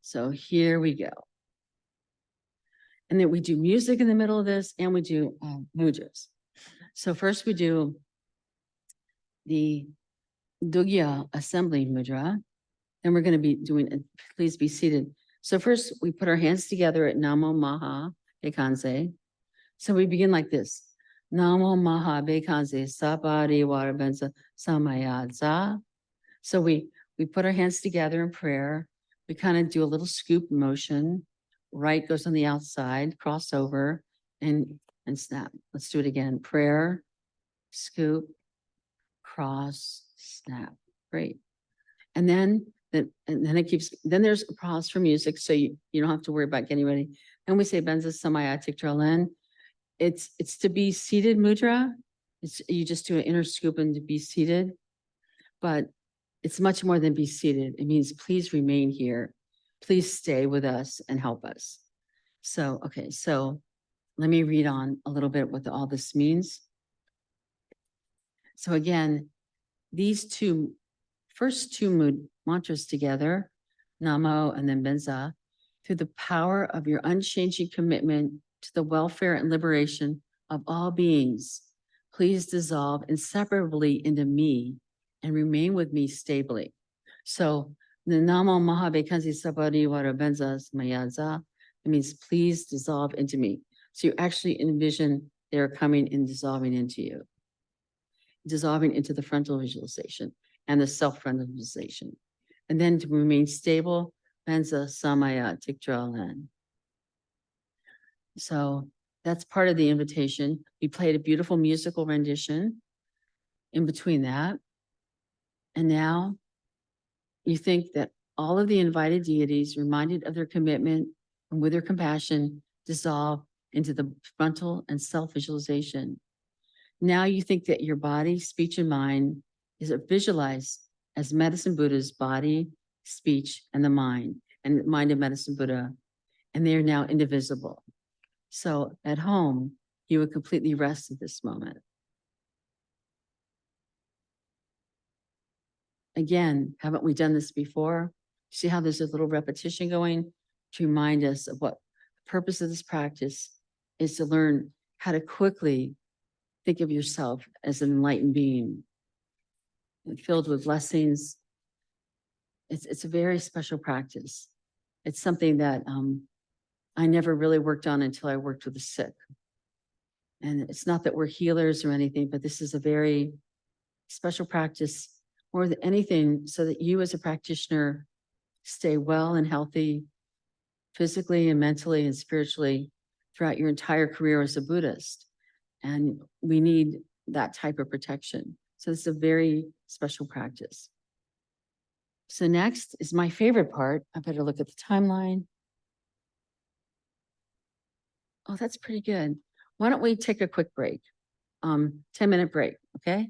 So here we go. And then we do music in the middle of this, and we do mudras. So first we do the Dugya Assembly Mudra. Then we're going to be doing, please be seated. So first we put our hands together at Namo Maha Bhikkhu. So we begin like this. Namo Maha Bhikkhu Sapari Warabenza Samayadza. So we put our hands together in prayer. We kind of do a little scoop motion. Right goes on the outside, cross over, and snap. Let's do it again. Prayer, scoop, cross, snap. Great. And then it keeps, then there's a pause for music, so you don't have to worry about getting ready. Then we say Benza Samaya Tiktralen. It's to be seated mudra. You just do an inner scoop and to be seated, but it's much more than be seated. It means please remain here. Please stay with us and help us. So, okay, so let me read on a little bit what all this means. So again, these first two mantras together, Namo and then Benza, through the power of your unchanging commitment to the welfare and liberation of all beings, please dissolve inseparably into me and remain with me stably. So the Namo Mahabekansi Sabari Warabenzas Mayaza, it means please dissolve into me. So you actually envision they're coming and dissolving into you, dissolving into the frontal visualization and the self-frontal visualization. And then to remain stable, Benza Samaya Tikdralan. So that's part of the invitation. We played a beautiful musical rendition in between that. And now you think that all of the invited deities, reminded of their commitment and with their compassion, dissolve into the frontal and self-visualization. Now you think that your body, speech, and mind is visualized as Medicine Buddha's body, speech, and the mind of Medicine Buddha, and they are now indivisible. So at home, you would completely rest at this moment. Again, haven't we done this before? See how there's a little repetition going to remind us of what the purpose of this practice is, to learn how to quickly think of yourself as an enlightened being and filled with blessings. It's a very special practice. It's something that I never really worked on until I worked with the sick. And it's not that we're healers or anything, but this is a very special practice more than anything, so that you as a practitioner stay well and healthy physically and mentally and spiritually throughout your entire career as a Buddhist. And we need that type of protection. So it's a very special practice. So next is my favorite part. I better look at the timeline. Oh, that's pretty good. Why don't we take a quick break? 10-minute break, okay?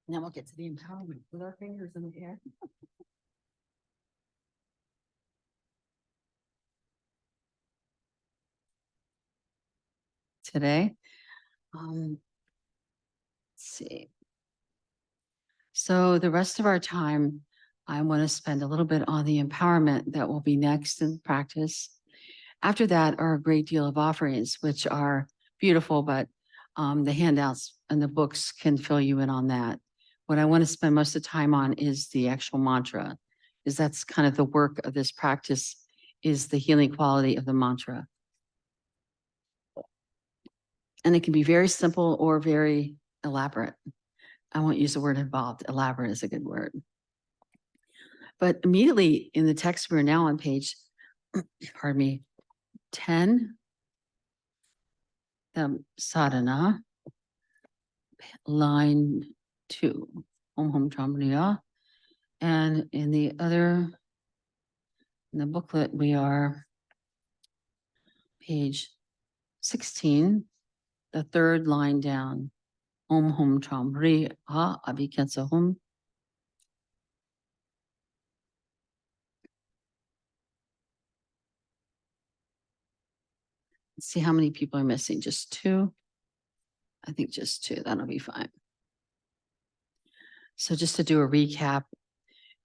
And then we'll get to the empowerment with our fingers in the air. Today, let's see. So the rest of our time, I want to spend a little bit on the empowerment that will be next in practice. After that are a great deal of offerings, which are beautiful, but the handouts and the books can fill you in on that. What I want to spend most of the time on is the actual mantra, because that's kind of the work of this practice, is the healing quality of the mantra. And it can be very simple or very elaborate. I won't use the word involved. Elaborate is a good word. But immediately in the text, we're now on page, pardon me, 10, the sadhana, line 2, Om Hum Chamriya. And in the other, in the booklet, we are page 16, the third line down, Om Hum Chamriya Abhiketsa Hum. Let's see how many people are missing. Just 2. I think just 2. That'll be fine. So just to do a recap,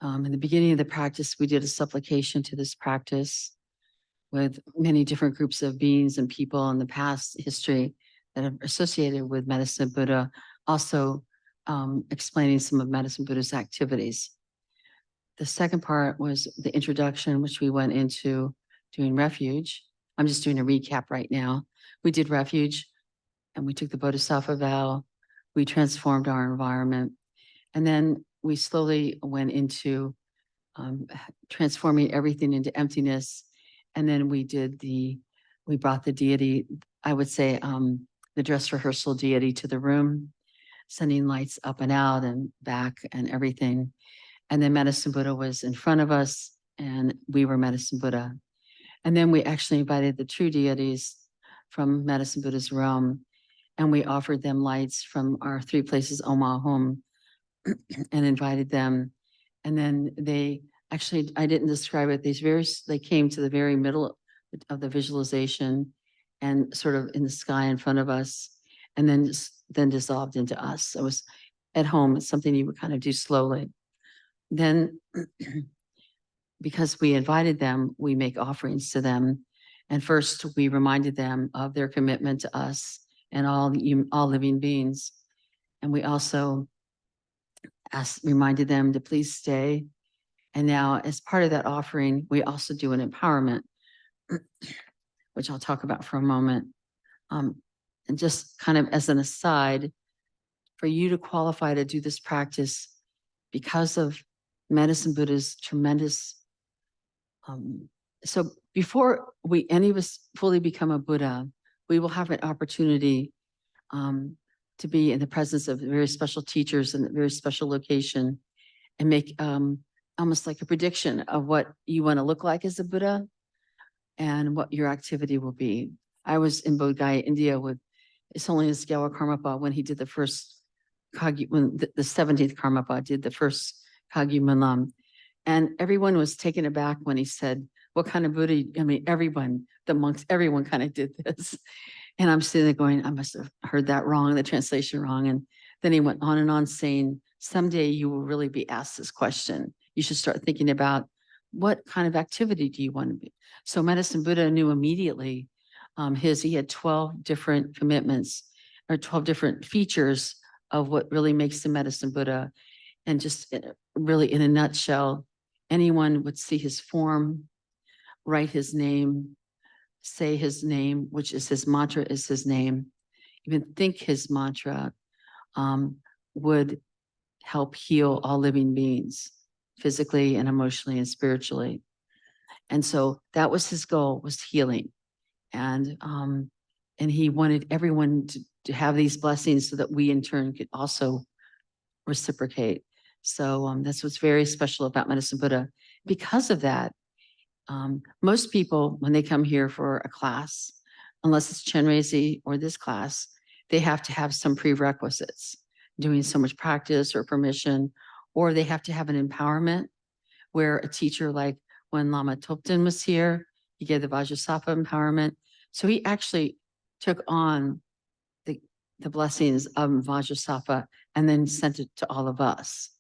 in the beginning of the practice, we did a supplication to this practice with many different groups of beings and people in the past history that are associated with Medicine Buddha, also explaining some of Medicine Buddha's activities. The second part was the introduction, which we went into doing refuge. I'm just doing a recap right now. We did refuge and we took the Bodhisattva vow. We transformed our environment. And then we slowly went into transforming everything into emptiness. And then we brought the deity, I would say the dress rehearsal deity, to the room, sending lights up and out and back and everything. And then Medicine Buddha was in front of us and we were Medicine Buddha. And then we actually invited the true deities from Medicine Buddha's realm, and we offered them lights from our 3 places, Oma Hum, and invited them. And then they actually, I didn't describe it, they came to the very middle of the visualization and sort of in the sky in front of us, and then dissolved into us. It was at home. It's something you would kind of do slowly. Then because we invited them, we make offerings to them. And first, we reminded them of their commitment to us and all living beings. And we also reminded them to please stay. And now, as part of that offering, we also do an empowerment, which I'll talk about for a moment. And just kind of as an aside, for you to qualify to do this practice because of Medicine Buddha's tremendous. So before any of us fully become a Buddha, we will have an opportunity to be in the presence of very special teachers in a very special location and make almost like a prediction of what you want to look like as a Buddha and what your activity will be. I was in Bodh Gaya, India with His Holiness Gawa Karmapa when he did the first when the 17th Karmapa did the first Kagyu Malam. And everyone was taken aback when he said, what kind of Buddha? I mean, everyone, the monks, everyone kind of did this. And I'm sitting there going, I must have heard that wrong, the translation wrong. And then he went on and on saying, someday you will really be asked this question. You should start thinking about what kind of activity do you want to be? So Medicine Buddha knew immediately he had 12 different commitments or 12 different features of what really makes the Medicine Buddha. And just really in a nutshell, anyone would see his form, write his name, say his name, which is his mantra, is his name, even think his mantra, would help heal all living beings, physically and emotionally and spiritually. And so that was his goal, was healing. And he wanted everyone to have these blessings so that we in turn could also reciprocate. So that's what's very special about Medicine Buddha. Because of that, most people, when they come here for a class, unless it's Chenrezig or this class, they have to have some prerequisites, doing so much practice or permission, or they have to have an empowerment where a teacher, like when Lama Topten was here, he gave the Vajrasattva empowerment. So he actually took on the blessings of Vajrasattva and then sent it to all of us.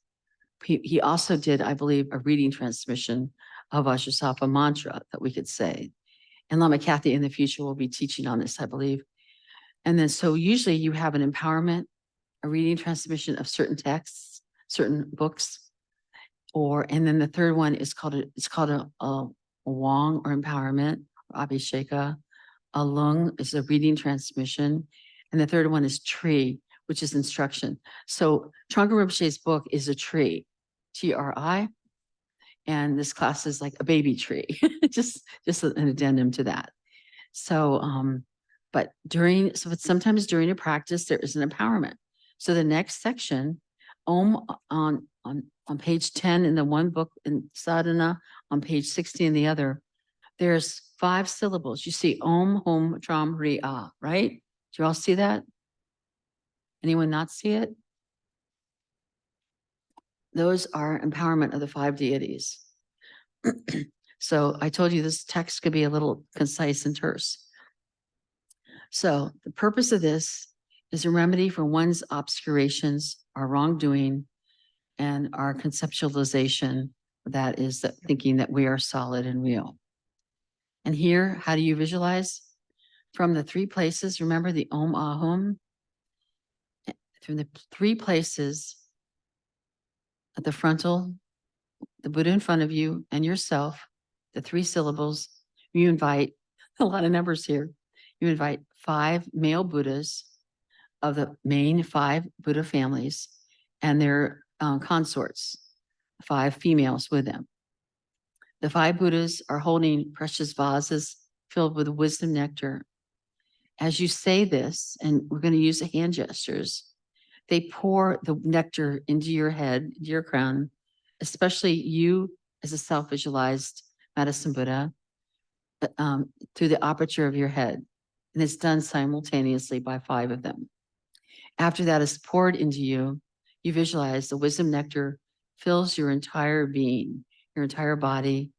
He also did, I believe, a reading transmission of Vajrasattva mantra that we could say. And Lama Cathy in the future will be teaching on this, I believe. And then so usually you have an empowerment, a reading transmission of certain texts, certain books, and then the third one is called a Wong or empowerment, or Abhisheka. A Lung is a reading transmission. And the third one is Tree, which is instruction. So Trungpa Rinpoche's book is a tree, T-R-I. And this class is like a baby tree, just an addendum to that. So, sometimes during a practice, there is an empowerment. So the next section, Om on page 10 in the one book in Sadhana, on page 60 in the other, there's 5 syllables. You see Om, Hom, Tram, Ri, Ah, right? Do you all see that? Anyone not see it? Those are empowerment of the 5 deities. So I told you this text could be a little concise and terse. So the purpose of this is a remedy for one's obscurations, our wrongdoing, and our conceptualization, that is that thinking that we are solid and real. And here, how do you visualize? From the 3 places, remember the Om Ahum? From the 3 places at the frontal, the Buddha in front of you and yourself, the 3 syllables, you invite a lot of numbers here. You invite 5 male Buddhas of the main 5 Buddha families and their consorts, 5 females with them. The 5 Buddhas are holding precious vases filled with wisdom nectar. As you say this, and we're going to use the hand gestures, they pour the nectar into your head, into your crown, especially you as a self-visualized Medicine Buddha, through the aperture of your head. And it's done simultaneously by 5 of them. After that is poured into you, you visualize the wisdom nectar fills your entire being, your entire body,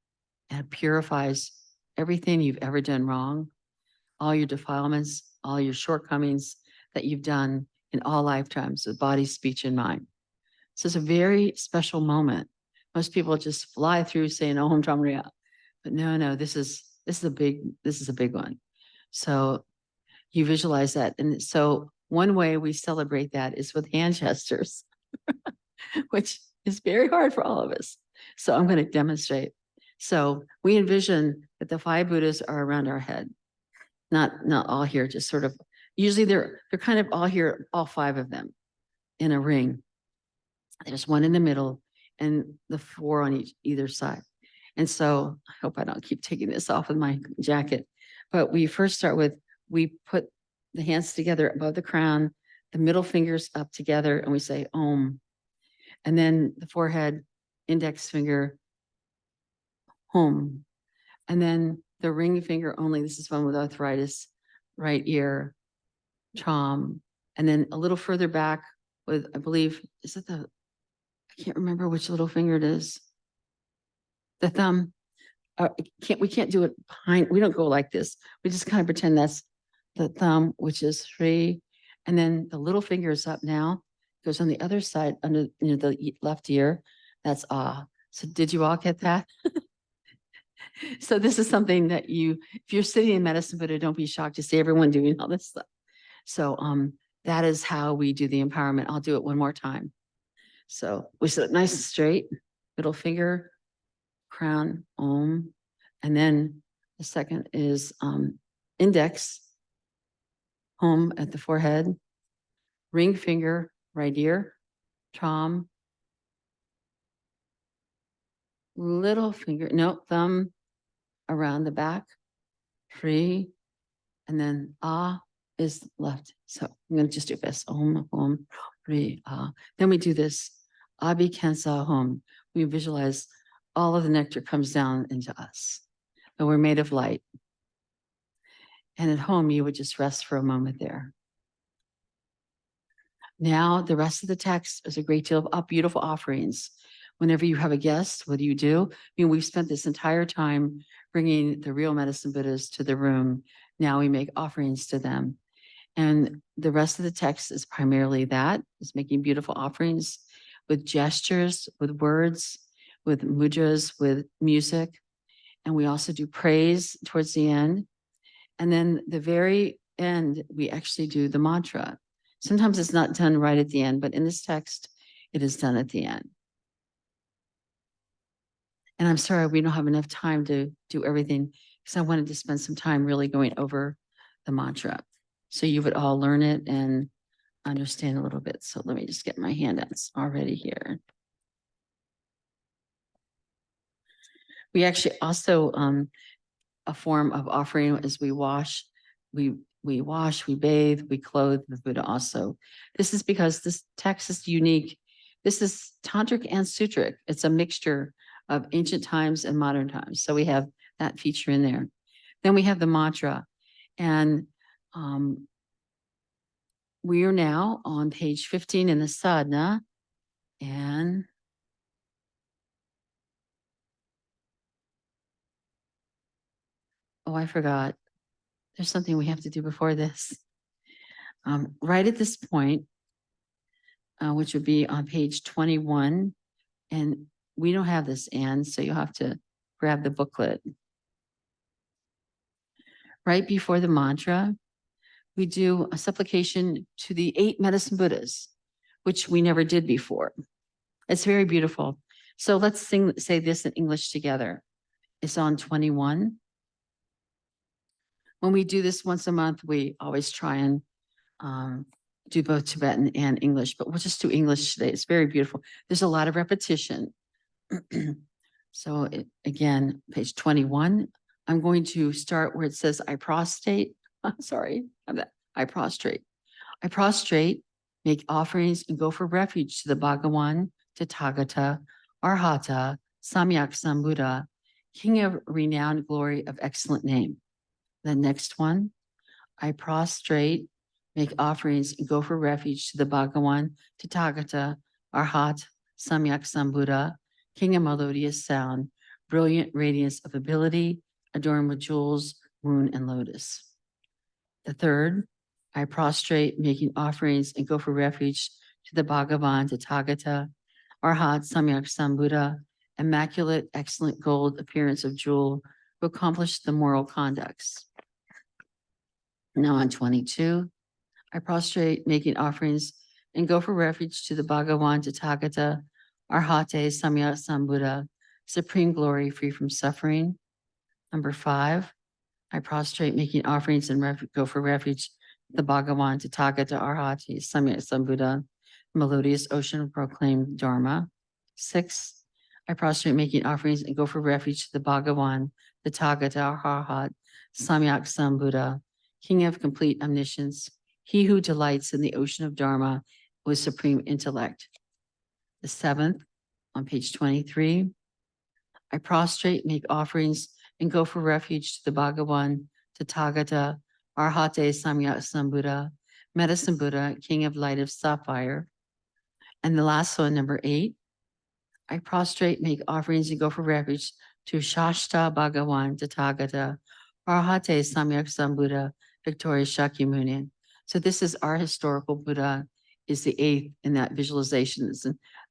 and purifies everything you've ever done wrong, all your defilements, all your shortcomings that you've done in all lifetimes of body, speech, and mind. So it's a very special moment Most people just fly through saying, "Oh, Om Dhamma." But no, this is a big one. So you visualize that. And so one way we celebrate that is with hand gestures, which is very hard for all of us. So I'm going to demonstrate. So we envision that the five Buddhas are around our head, not all here, just sort of, usually they're kind of all here, all five of them in a ring. There's one in the middle and the four on either side. And so I hope I don't keep taking this off with my jacket, but we first start with, we put the hands together above the crown, the middle fingers up together, and we say Om. And then the forehead, index finger, Om. And then the ring finger only, this is one with arthritis, right ear, Chom. And then a little further back with, I believe, is it I can't remember which little finger it is. The thumb. We can't do it behind, we don't go like this. We just kind of pretend that's the thumb, which is Sri. And then the little finger is up now, goes on the other side under the left ear. That's Ah. So did you all get that? So this is something that if you're sitting in medicine Buddha, don't be shocked to see everyone doing all this stuff. So that is how we do the empowerment. I'll do it one more time. So we sit nice and straight, middle finger, crown, Om. And then the second is index, Om at the forehead, ring finger, right ear, Chom, little finger, no, thumb around the back, Free, and then Ah is left. So I'm going to just do this, Om, Free, Ah. Then we do this, Abi Kansa Hom. We visualize all of the nectar comes down into us. And we're made of light. And at home, you would just rest for a moment there. Now, the rest of the text is a great deal of beautiful offerings. Whenever you have a guest, what do? I mean, we've spent this entire time bringing the real medicine Buddhas to the room. Now we make offerings to them. And the rest of the text is primarily that, is making beautiful offerings with gestures, with words, with mudras, with music. And we also do praise towards the end. And then the very end, we actually do the mantra. Sometimes it's not done right at the end, but in this text, it is done at the end. And I'm sorry, we don't have enough time to do everything because I wanted to spend some time really going over the mantra. So you would all learn it and understand a little bit. So let me just get my handouts already here. We actually also, a form of offering is we wash, we wash, we bathe, we clothe the Buddha also. This is because this text is unique. This is tantric and sutric. It's a mixture of ancient times and modern times. So we have that feature in there. Then we have the mantra. And we are now on page 15 in the sadhana. And oh, I forgot. There's something we have to do before this. Right at this point, which would be on page 21. And we don't have this, Anne, so you'll have to grab the booklet. Right before the mantra, we do a supplication to the 8 medicine Buddhas, which we never did before. It's very beautiful. So let's say this in English together. It's on 21. When we do this once a month, we always try and do both Tibetan and English, but we'll just do English today. It's very beautiful. There's a lot of repetition. So again, page 21, I'm going to start where it says, I prostrate. Sorry, I prostrate. I prostrate, make offerings, and go for refuge to the Bhagawan, Tathagata, Arhata, Samyak Sambuddha, King of renowned glory of excellent name. The next one, I prostrate, make offerings, and go for refuge to the Bhagawan, Tathagata, Arhat, Samyak Sambuddha, King of melodious sound, brilliant radiance of ability, adorned with jewels, moon, and lotus. The third, I prostrate, making offerings, and go for refuge to the Bhagavan, Tathagata, Arhat, Samyak Sambuddha, immaculate, excellent gold appearance of jewel who accomplished the moral conducts. Now on 22, I prostrate making offerings and go for refuge to the Bhagavan Tathagata, Arhate Samyak Sambuddha, supreme glory free from suffering. Number 5, I prostrate making offerings and go for refuge to the Bhagavan Tathagata, Arhate Samyak Sambuddha, melodious ocean of proclaimed Dharma. 6, I prostrate making offerings and go for refuge to the Bhagavan, the Tathagata, Arhat, Samyak Sambuddha, King of complete omniscience, he who delights in the ocean of Dharma with supreme intellect. The 7th, on page 23, I prostrate, make offerings, and go for refuge to the Bhagavan, Tathagata, Arhate Samyak Sambuddha, Medicine Buddha, King of light of sapphire. And the last one, number 8, I prostrate, make offerings, and go for refuge to Shashta Bhagavan, Tathagata, Arhate Samyak Sambuddha, Victorious Shakyamuni. So this is our historical Buddha, is the 8th in that visualization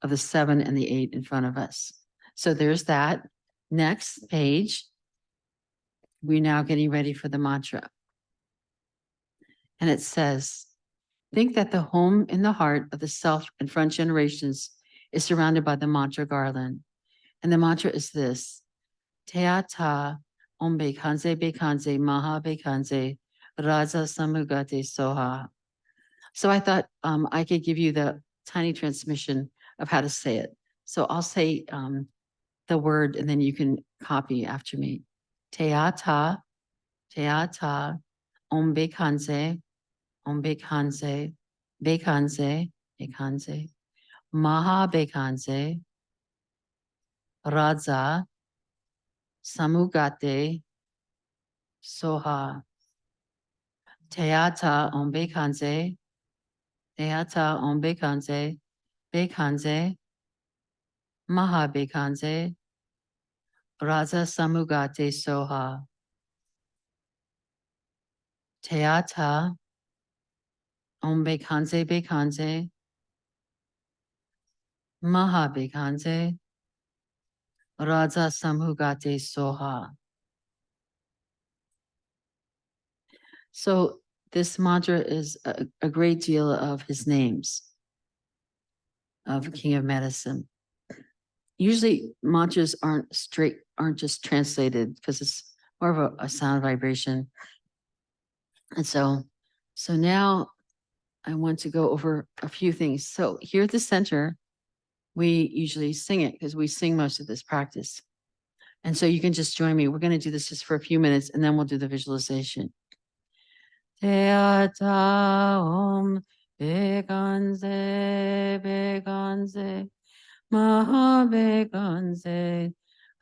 of the 7 and the 8 in front of us. So there's that. Next page, we're now getting ready for the mantra. And it says, think that the home in the heart of the self and front generations is surrounded by the mantra garland. And the mantra is this: Teata Om Bekanze Bekanze Maha Bekanze Raja Samugate Soha. So I thought I could give you the tiny transmission of how to say it. So I'll say the word and then you can copy after me. Teata, Teata, Om Bekanze, Om Bekanze, Bekanze, Bekanze, Maha Bekanze, Raja, Samugate, Soha. Teata Om Bekanze, Teata Om Bekanze, Bekanze, Maha Bekanze, Raja Samugate Soha. Teata Om Bekanze Bekanze, Maha Bekanze, Raja Samugate Soha. So this mantra is a great deal of his names of King of Medicine. Usually mantras aren't just translated because it's more of a sound vibration. And so now I want to go over a few things. So here at the center, we usually sing it because we sing most of this practice. And so you can just join me. We're going to do this just for a few minutes and then we'll do the visualization. Teata Om Bekanze Bekanze Maha Bekanze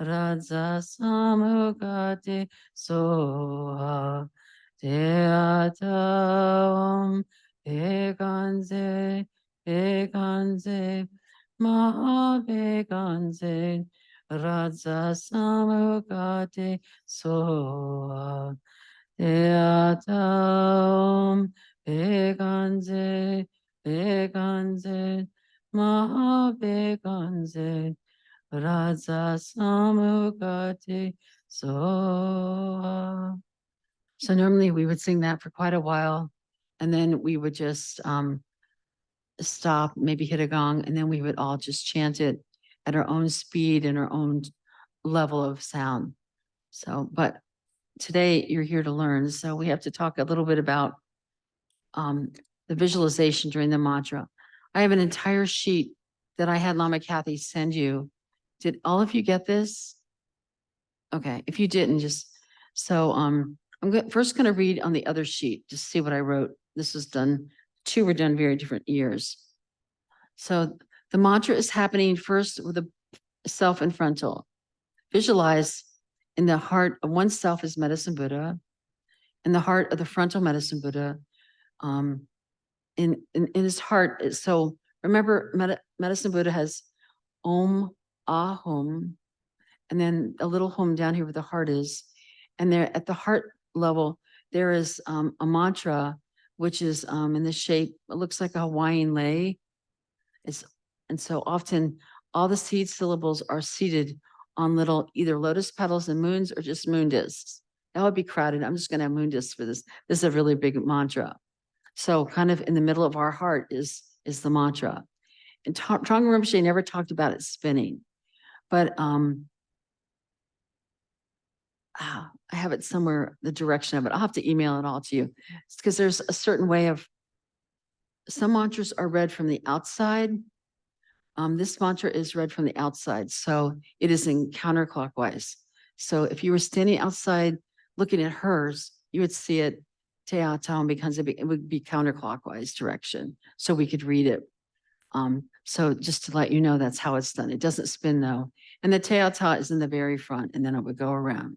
Raja Samugate Soha. Teata Om Bekanze Bekanze Maha Bekanze Raja Samugate Soha. Teata Om Bekanze Bekanze Maha Bekanze Raja Samugate Soha. So normally we would sing that for quite a while, and then we would just stop, maybe hit a gong, and then we would all just chant it at our own speed and our own level of sound. So, but today you're here to learn, so we have to talk a little bit about the visualization during the mantra. I have an entire sheet that I had Lama Cathy send you. Did all of you get this? Okay, if you didn't, just so I'm first going to read on the other sheet, just see what I wrote. This was done, 2 were done very different years. So the mantra is happening first with the self and frontal. Visualize in the heart of oneself as Medicine Buddha, in the heart of the frontal Medicine Buddha, in his heart. So remember, Medicine Buddha has Om, Ahum, and then a little home down here where the heart is. And there at the heart level, there is a mantra, which is in the shape, it looks like a Hawaiian lei. And so often all the seed syllables are seated on little either lotus petals and moons or just moon discs. That would be crowded. I'm just going to have moon discs for this. This is a really big mantra. So kind of in the middle of our heart is the mantra. And Trungpa Rinpoche never talked about it spinning, but I have it somewhere, the direction of it. I'll have to email it all to you. It's because there's a certain way of, some mantras are read from the outside. This mantra is read from the outside, so it is in counterclockwise. So if you were standing outside looking at hers, you would see it, te atau, because it would be counterclockwise direction, so we could read it. So just to let you know, that's how it's done. It doesn't spin though. And the te atau is in the very front, and then it would go around.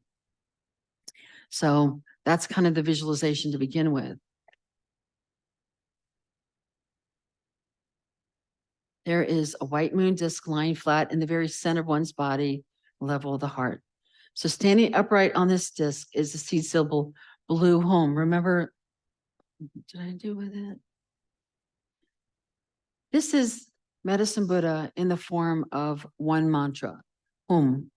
So that's kind of the visualization to begin with. There is a white moon disc lying flat in the very center of one's body, level of the heart. So standing upright on this disc is the seed syllable blue home. Remember, did I do with it? This is Medicine Buddha in the form of one mantra, hum,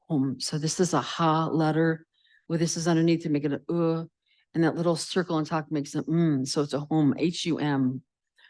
hum. So this is a ha letter, where this is underneath to make it a and that little circle on top makes it so it's a hum, H-U-M.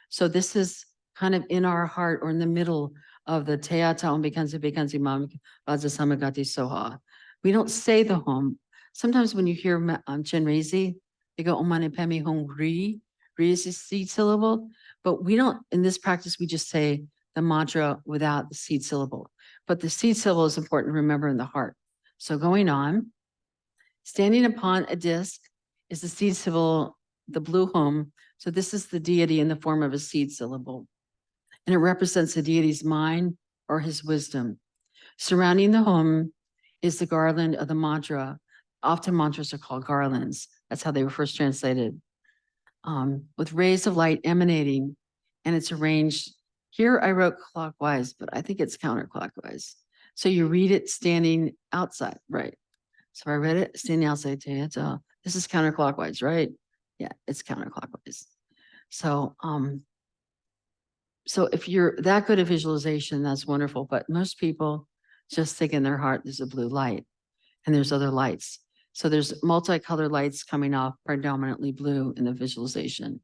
So this is kind of in our heart or in the middle of the te atau bekansi mam baza samagati soha. We don't say the hum. Sometimes when you hear Chenrezi, they go omane pemi hum ri. Ri is the seed syllable, but we don't, in this practice, we just say the mantra without the seed syllable. But the seed syllable is important to remember in the heart. So going on, standing upon a disc is the seed syllable, the blue hum. So this is the deity in the form of a seed syllable. And it represents the deity's mind or his wisdom. Surrounding the hum is the garland of the mantra. Often mantras are called garlands. That's how they were first translated. With rays of light emanating, and it's arranged. Here I wrote clockwise, but I think it's counterclockwise. So you read it standing outside, right? So I read it standing outside. This is counterclockwise, right? Yeah, it's counterclockwise. So, so if you're that good at visualization, that's wonderful. But most people just think in their heart there's a blue light, and there's other lights. So there's multicolored lights coming off, predominantly blue in the visualization.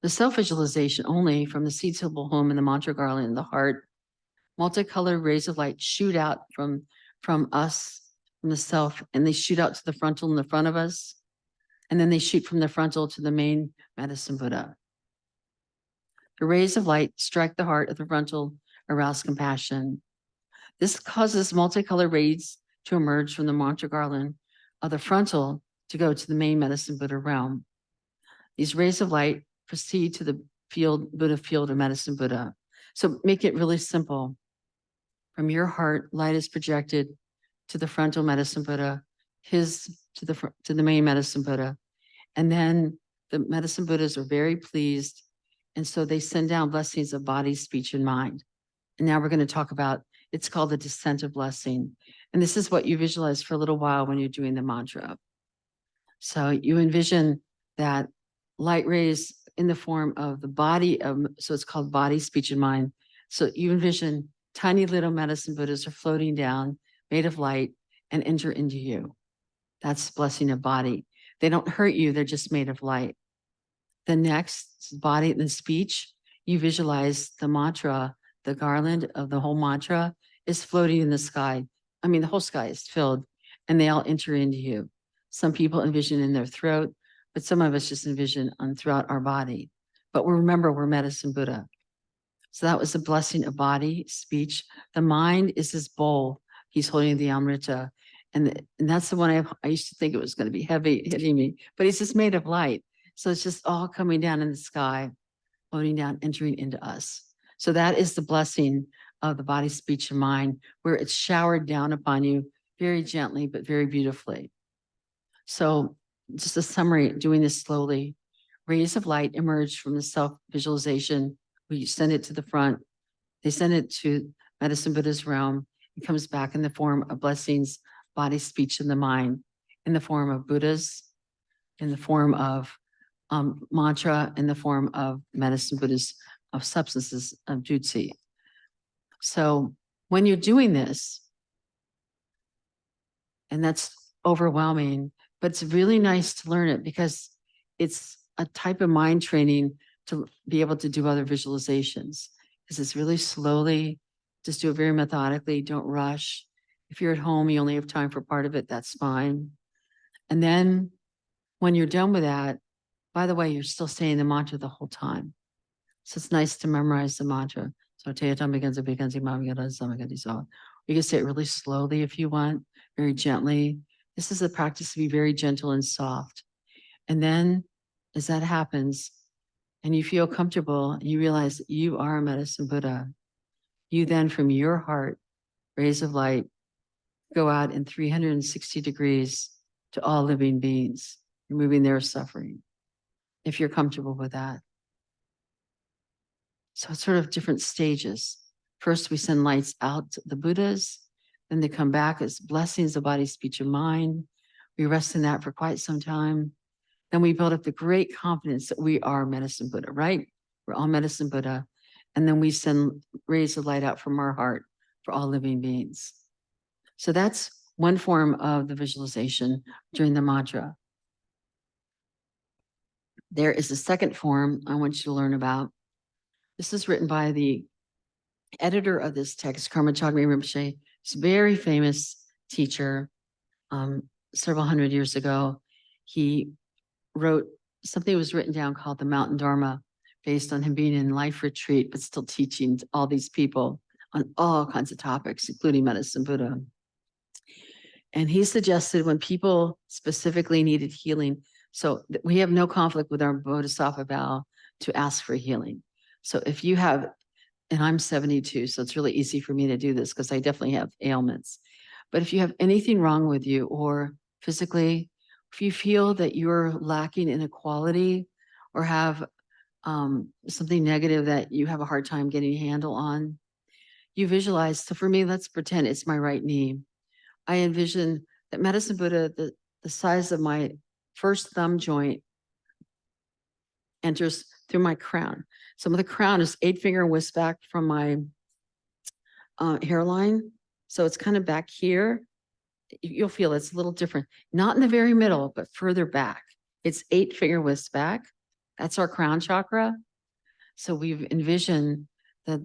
The self-visualization only from the seed syllable home and the mantra garland in the heart, multicolored rays of light shoot out from us, from the self, and they shoot out to the frontal in the front of us. And then they shoot from the frontal to the main medicine Buddha. The rays of light strike the heart of the frontal, arouse compassion. This causes multicolored rays to emerge from the mantra garland of the frontal to go to the main medicine Buddha realm. These rays of light proceed to the Buddha field of medicine Buddha. So make it really simple. From your heart, light is projected to the frontal medicine Buddha, to the main medicine Buddha. And then the medicine Buddhas are very pleased. And so they send down blessings of body, speech, and mind. And now we're going to talk about, it's called the descent of blessing. And this is what you visualize for a little while when you're doing the mantra. So you envision that light rays in the form of the body of, so it's called body, speech, and mind. So you envision tiny little medicine Buddhas are floating down, made of light, and enter into you. That's blessing of body. They don't hurt you, they're just made of light. The next body and speech, you visualize the mantra, the garland of the whole mantra is floating in the sky. I mean, the whole sky is filled, and they all enter into you. Some people envision in their throat, but some of us just envision throughout our body. But remember, we're medicine Buddha. So that was the blessing of body, speech. The mind is his bowl. He's holding the Amrita. And that's the one I used to think it was going to be heavy hitting me, but it's just made of light. So it's just all coming down in the sky, floating down, entering into us. So that is the blessing of the body, speech, and mind, where it's showered down upon you very gently, but very beautifully. So just a summary, doing this slowly. Rays of light emerge from the self-visualization. We send it to the front. They send it to Medicine Buddha's realm. It comes back in the form of blessings, body, speech, and the mind, in the form of Buddhas, in the form of mantra, in the form of Medicine Buddha's of substances of jutsi. So when you're doing this, and that's overwhelming, but it's really nice to learn it because it's a type of mind training to be able to do other visualizations. Because it's really slowly, just do it very methodically, don't rush. If you're at home, you only have time for part of it, that's fine. And then when you're done with that, by the way, you're still saying the mantra the whole time. So it's nice to memorize the mantra. So you can say it really slowly if you want, very gently. This is a practice to be very gentle and soft. And then as that happens and you feel comfortable, you realize that you are a medicine Buddha. You then from your heart, rays of light, go out in 360 degrees to all living beings, removing their suffering, if you're comfortable with that. So it's sort of different stages. First, we send lights out to the Buddhas, then they come back as blessings of body, speech, and mind. We rest in that for quite some time. Then we build up the great confidence that we are medicine Buddha, right? We're all medicine Buddha. And then we send rays of light out from our heart for all living beings. So that's one form of the visualization during the mantra. There is a second form I want you to learn about. This is written by the editor of this text, Karma Chagmi Rinpoche. He's a very famous teacher. Several hundred years ago, he wrote something that was written down called the Mountain Dharma, based on him being in life retreat, but still teaching all these people on all kinds of topics, including medicine Buddha. And he suggested when people specifically needed healing, so we have no conflict with our Bodhisattva vow to ask for healing. So if you have, and I'm 72, so it's really easy for me to do this because I definitely have ailments. But if you have anything wrong with you or physically, if you feel that you're lacking in a quality or have something negative that you have a hard time getting a handle on, you visualize. So for me, let's pretend it's my right knee. I envision that medicine Buddha, the size of my first thumb joint, enters through my crown. Some of the crown is 8-finger whisk back from my hairline. So it's kind of back here. You'll feel it's a little different, not in the very middle, but further back. It's 8-finger whisk back. That's our crown chakra. So we've envisioned that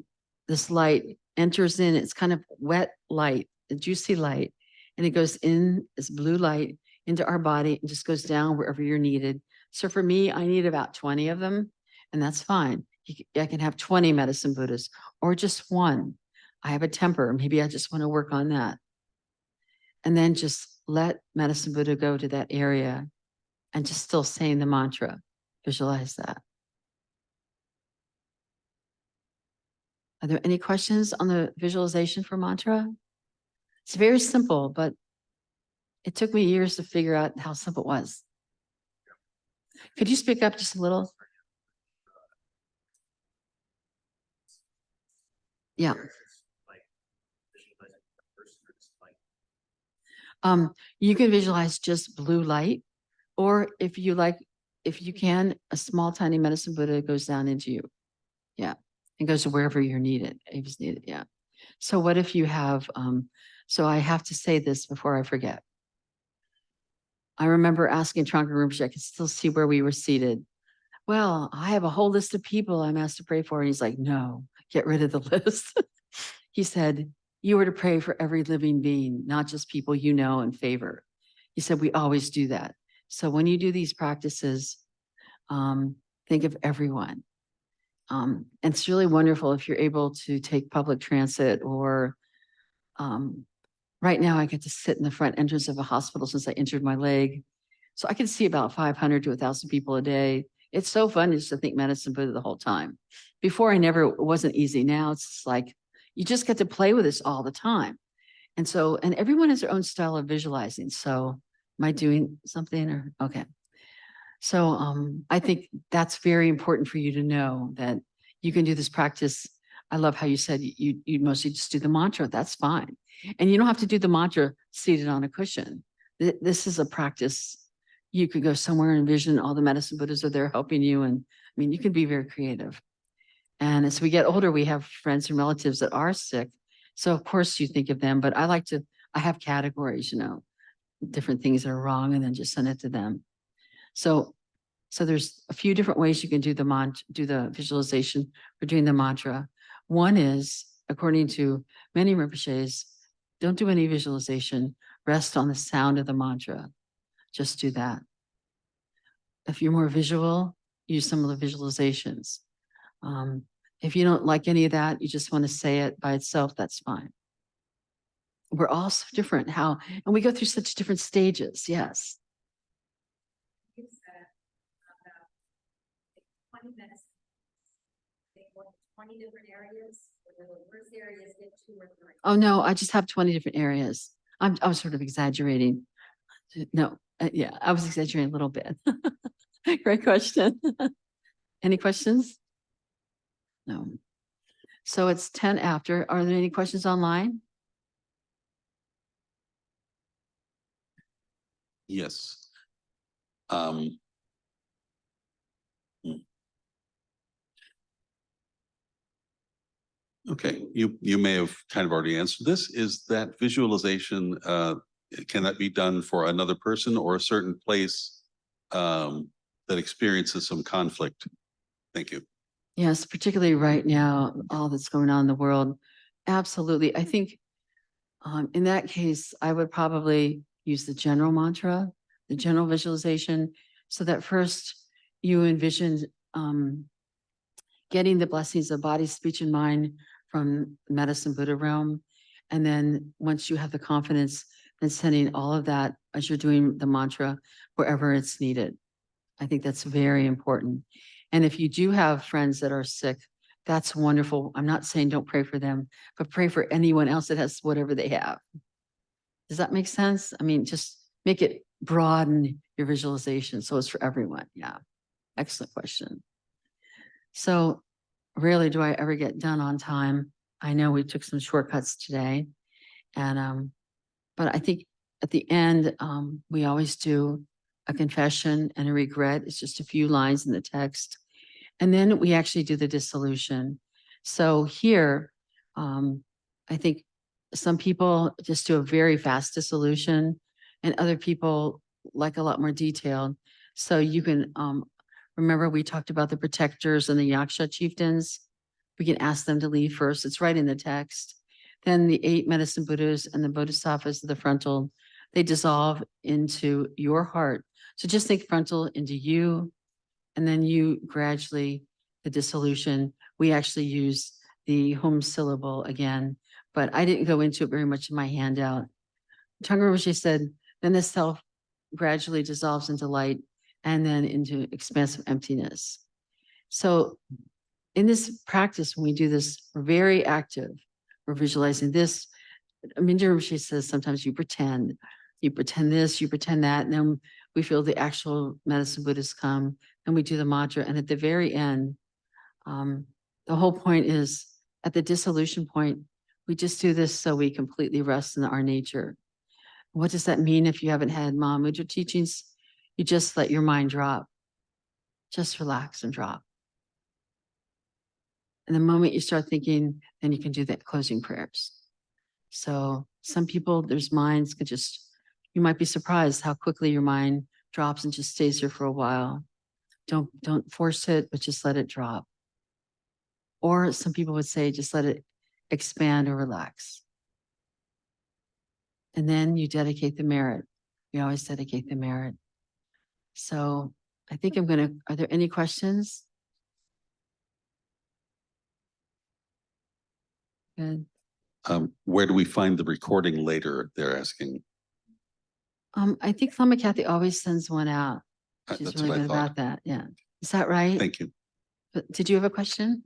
this light enters in, it's kind of wet light, a juicy light, and it goes in as blue light into our body and just goes down wherever you're needed. So for me, I need about 20 of them, and that's fine. I can have 20 medicine Buddhas or just one. I have a temper. Maybe I just want to work on that. And then just let medicine Buddha go to that area and just still saying the mantra. Visualize that. Are there any questions on the visualization for mantra? It's very simple, but it took me years to figure out how simple it was. Could you speak up just a little? Yeah. You can visualize just blue light, or if you like, if you can, a small tiny medicine Buddha goes down into you. Yeah. And goes to wherever you're needed, if it's needed. Yeah. So what if you have, so I have to say this before I forget. I remember asking Trungpa Rinpoche, I could still see where we were seated. Well, I have a whole list of people I'm asked to pray for. And he's like, no, get rid of the list. He said, you were to pray for every living being, not just people you know and favor. He said, we always do that. So when you do these practices, think of everyone. And it's really wonderful if you're able to take public transit or right now I get to sit in the front entrance of a hospital since I injured my leg. So I can see about 500 to 1,000 people a day. It's so fun just to think medicine Buddha the whole time. Before it wasn't easy. Now it's like, you just get to play with this all the time. And so, and everyone has their own style of visualizing. So am I doing something or, okay. So I think that's very important for you to know that you can do this practice. I love how you said you mostly just do the mantra. That's fine. And you don't have to do the mantra seated on a cushion. This is a practice. You could go somewhere and envision all the medicine Buddhas are there helping you. And I mean, you can be very creative. And as we get older, we have friends and relatives that are sick. So of course you think of them, but I have categories, different things that are wrong and then just send it to them. So there's a few different ways you can do the visualization for doing the mantra. One is, according to many Rinpoches, don't do any visualization, rest on the sound of the mantra. Just do that. If you're more visual, use some of the visualizations. If you don't like any of that, you just want to say it by itself, that's fine. We're all so different and we go through such different stages. Yes. You said about 20 minutes. They go to 20 different areas, or the worst areas get 2 or 3. Oh, no, I just have 20 different areas. I was sort of exaggerating. No, yeah, I was exaggerating a little bit. Great question. Any questions? No. So it's 10 after. Are there any questions online? Yes. Okay, you may have kind of already answered this. Is that visualization, can that be done for another person or a certain place that experiences some conflict? Thank you. Yes, particularly right now, all that's going on in the world. Absolutely. I think in that case, I would probably use the general mantra, the general visualization, so that first you envision getting the blessings of body, speech, and mind from medicine Buddha realm. And then once you have the confidence, then sending all of that as you're doing the mantra wherever it's needed. I think that's very important. And if you do have friends that are sick, that's wonderful. I'm not saying don't pray for them, but pray for anyone else that has whatever they have. Does that make sense? I mean, just make it broaden your visualization so it's for everyone. Yeah. Excellent question. So rarely do I ever get done on time. I know we took some shortcuts today. And but I think at the end, we always do a confession and a regret. It's just a few lines in the text. And then we actually do the dissolution. So here, I think some people just do a very fast dissolution and other people like a lot more detailed. So you can, remember we talked about the protectors and the Yaksha chieftains. We can ask them to leave first. It's right in the text. Then the 8 medicine Buddhas and the Bodhisattvas of the frontal, they dissolve into your heart. So just think frontal into you, and then you gradually, the dissolution, we actually use the home syllable again, but I didn't go into it very much in my handout. Tongren Rinpoche said, then the self gradually dissolves into light and then into expansive emptiness. So in this practice, when we do this, we're very active. We're visualizing this. Mingyur Rinpoche says sometimes you pretend this, you pretend that, and then we feel the actual medicine Buddhas come and we do the mantra. And at the very end, the whole point is at the dissolution point, we just do this so we completely rest in our nature. What does that mean if you haven't had Mahamudra teachings? You just let your mind drop. Just relax and drop. And the moment you start thinking, then you can do the closing prayers. So some people, there's minds could just, you might be surprised how quickly your mind drops and just stays there for a while. Don't force it, but just let it drop. Or some people would say, just let it expand or relax. And then you dedicate the merit. We always dedicate the merit. So I think are there any questions? Good. Where do we find the recording later? They're asking. I think Lama Cathy always sends one out. She's That's really what I good thought. about that. Yeah. Is that right? Thank you. But did you have a question?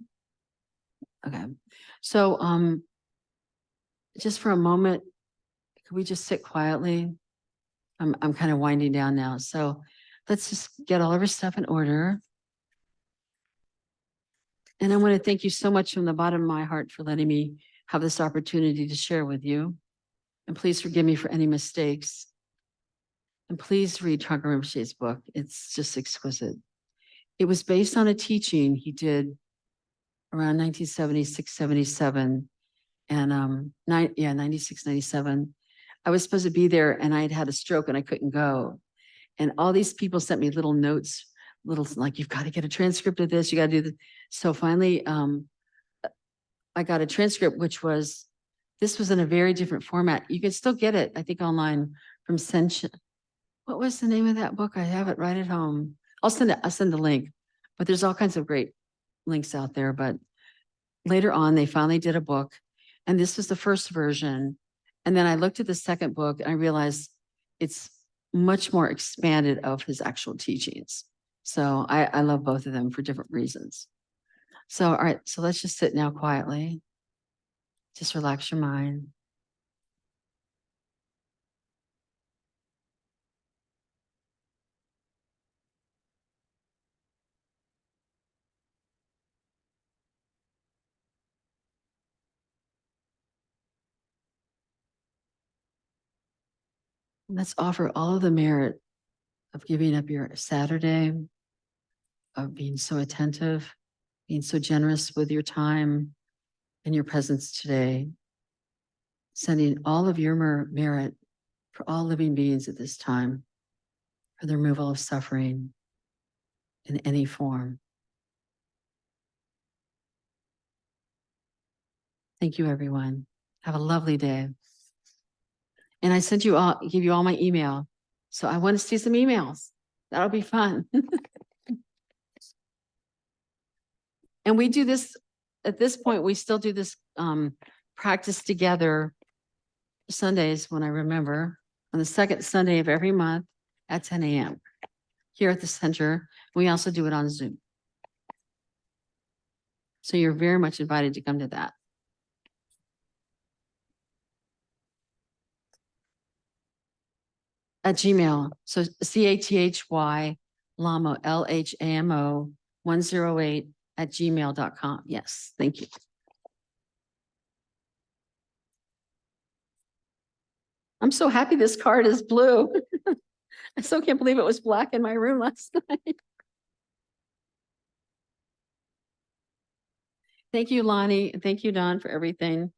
Okay. So just for a moment, could we just sit quietly? I'm kind of winding down now. So let's just get all of our stuff in order. And I want to thank you so much from the bottom of my heart for letting me have this opportunity to share with you. And please forgive me for any mistakes. And please read Tongren Rinpoche's book. It's just exquisite. It was based on a teaching he did around 1976, 77. And 96, 97. I was supposed to be there and I had had a stroke and I couldn't go. And all these people sent me little notes, little like, you've got to get a transcript of this, you got to do this. So finally, I got a transcript, this was in a very different format. You can still get it, I think, online from Senshin. What was the name of that book? I have it right at home. I'll send the link, but there's all kinds of great links out there. But later on, they finally did a book, and this was the first version. And then I looked at the second book and I realized it's much more expanded of his actual teachings. So I love both of them for different reasons. So, all right, so let's just sit now quietly. Just relax your mind. Let's offer all of the merit of giving up your Saturday, of being so attentive, being so generous with your time and your presence today. Sending all of your merit for all living beings at this time, for the removal of suffering in any form. Thank you, everyone. Have a lovely day. And I give you all my email. So I want to see some emails. That'll be fun. And we do this, at this point, we still do this practice together Sundays, when I remember, on the second Sunday of every month at 10 a.m. here at the center. We also do it on Zoom. So you're very much invited to come to that. At Gmail. So CATHY Lhamo, LHAMO 108 at gmail.com. Yes, thank you. I'm so happy this card is blue. I still can't believe it was black in my room last night. Thank you, Lonnie. Thank you, Don, for everything.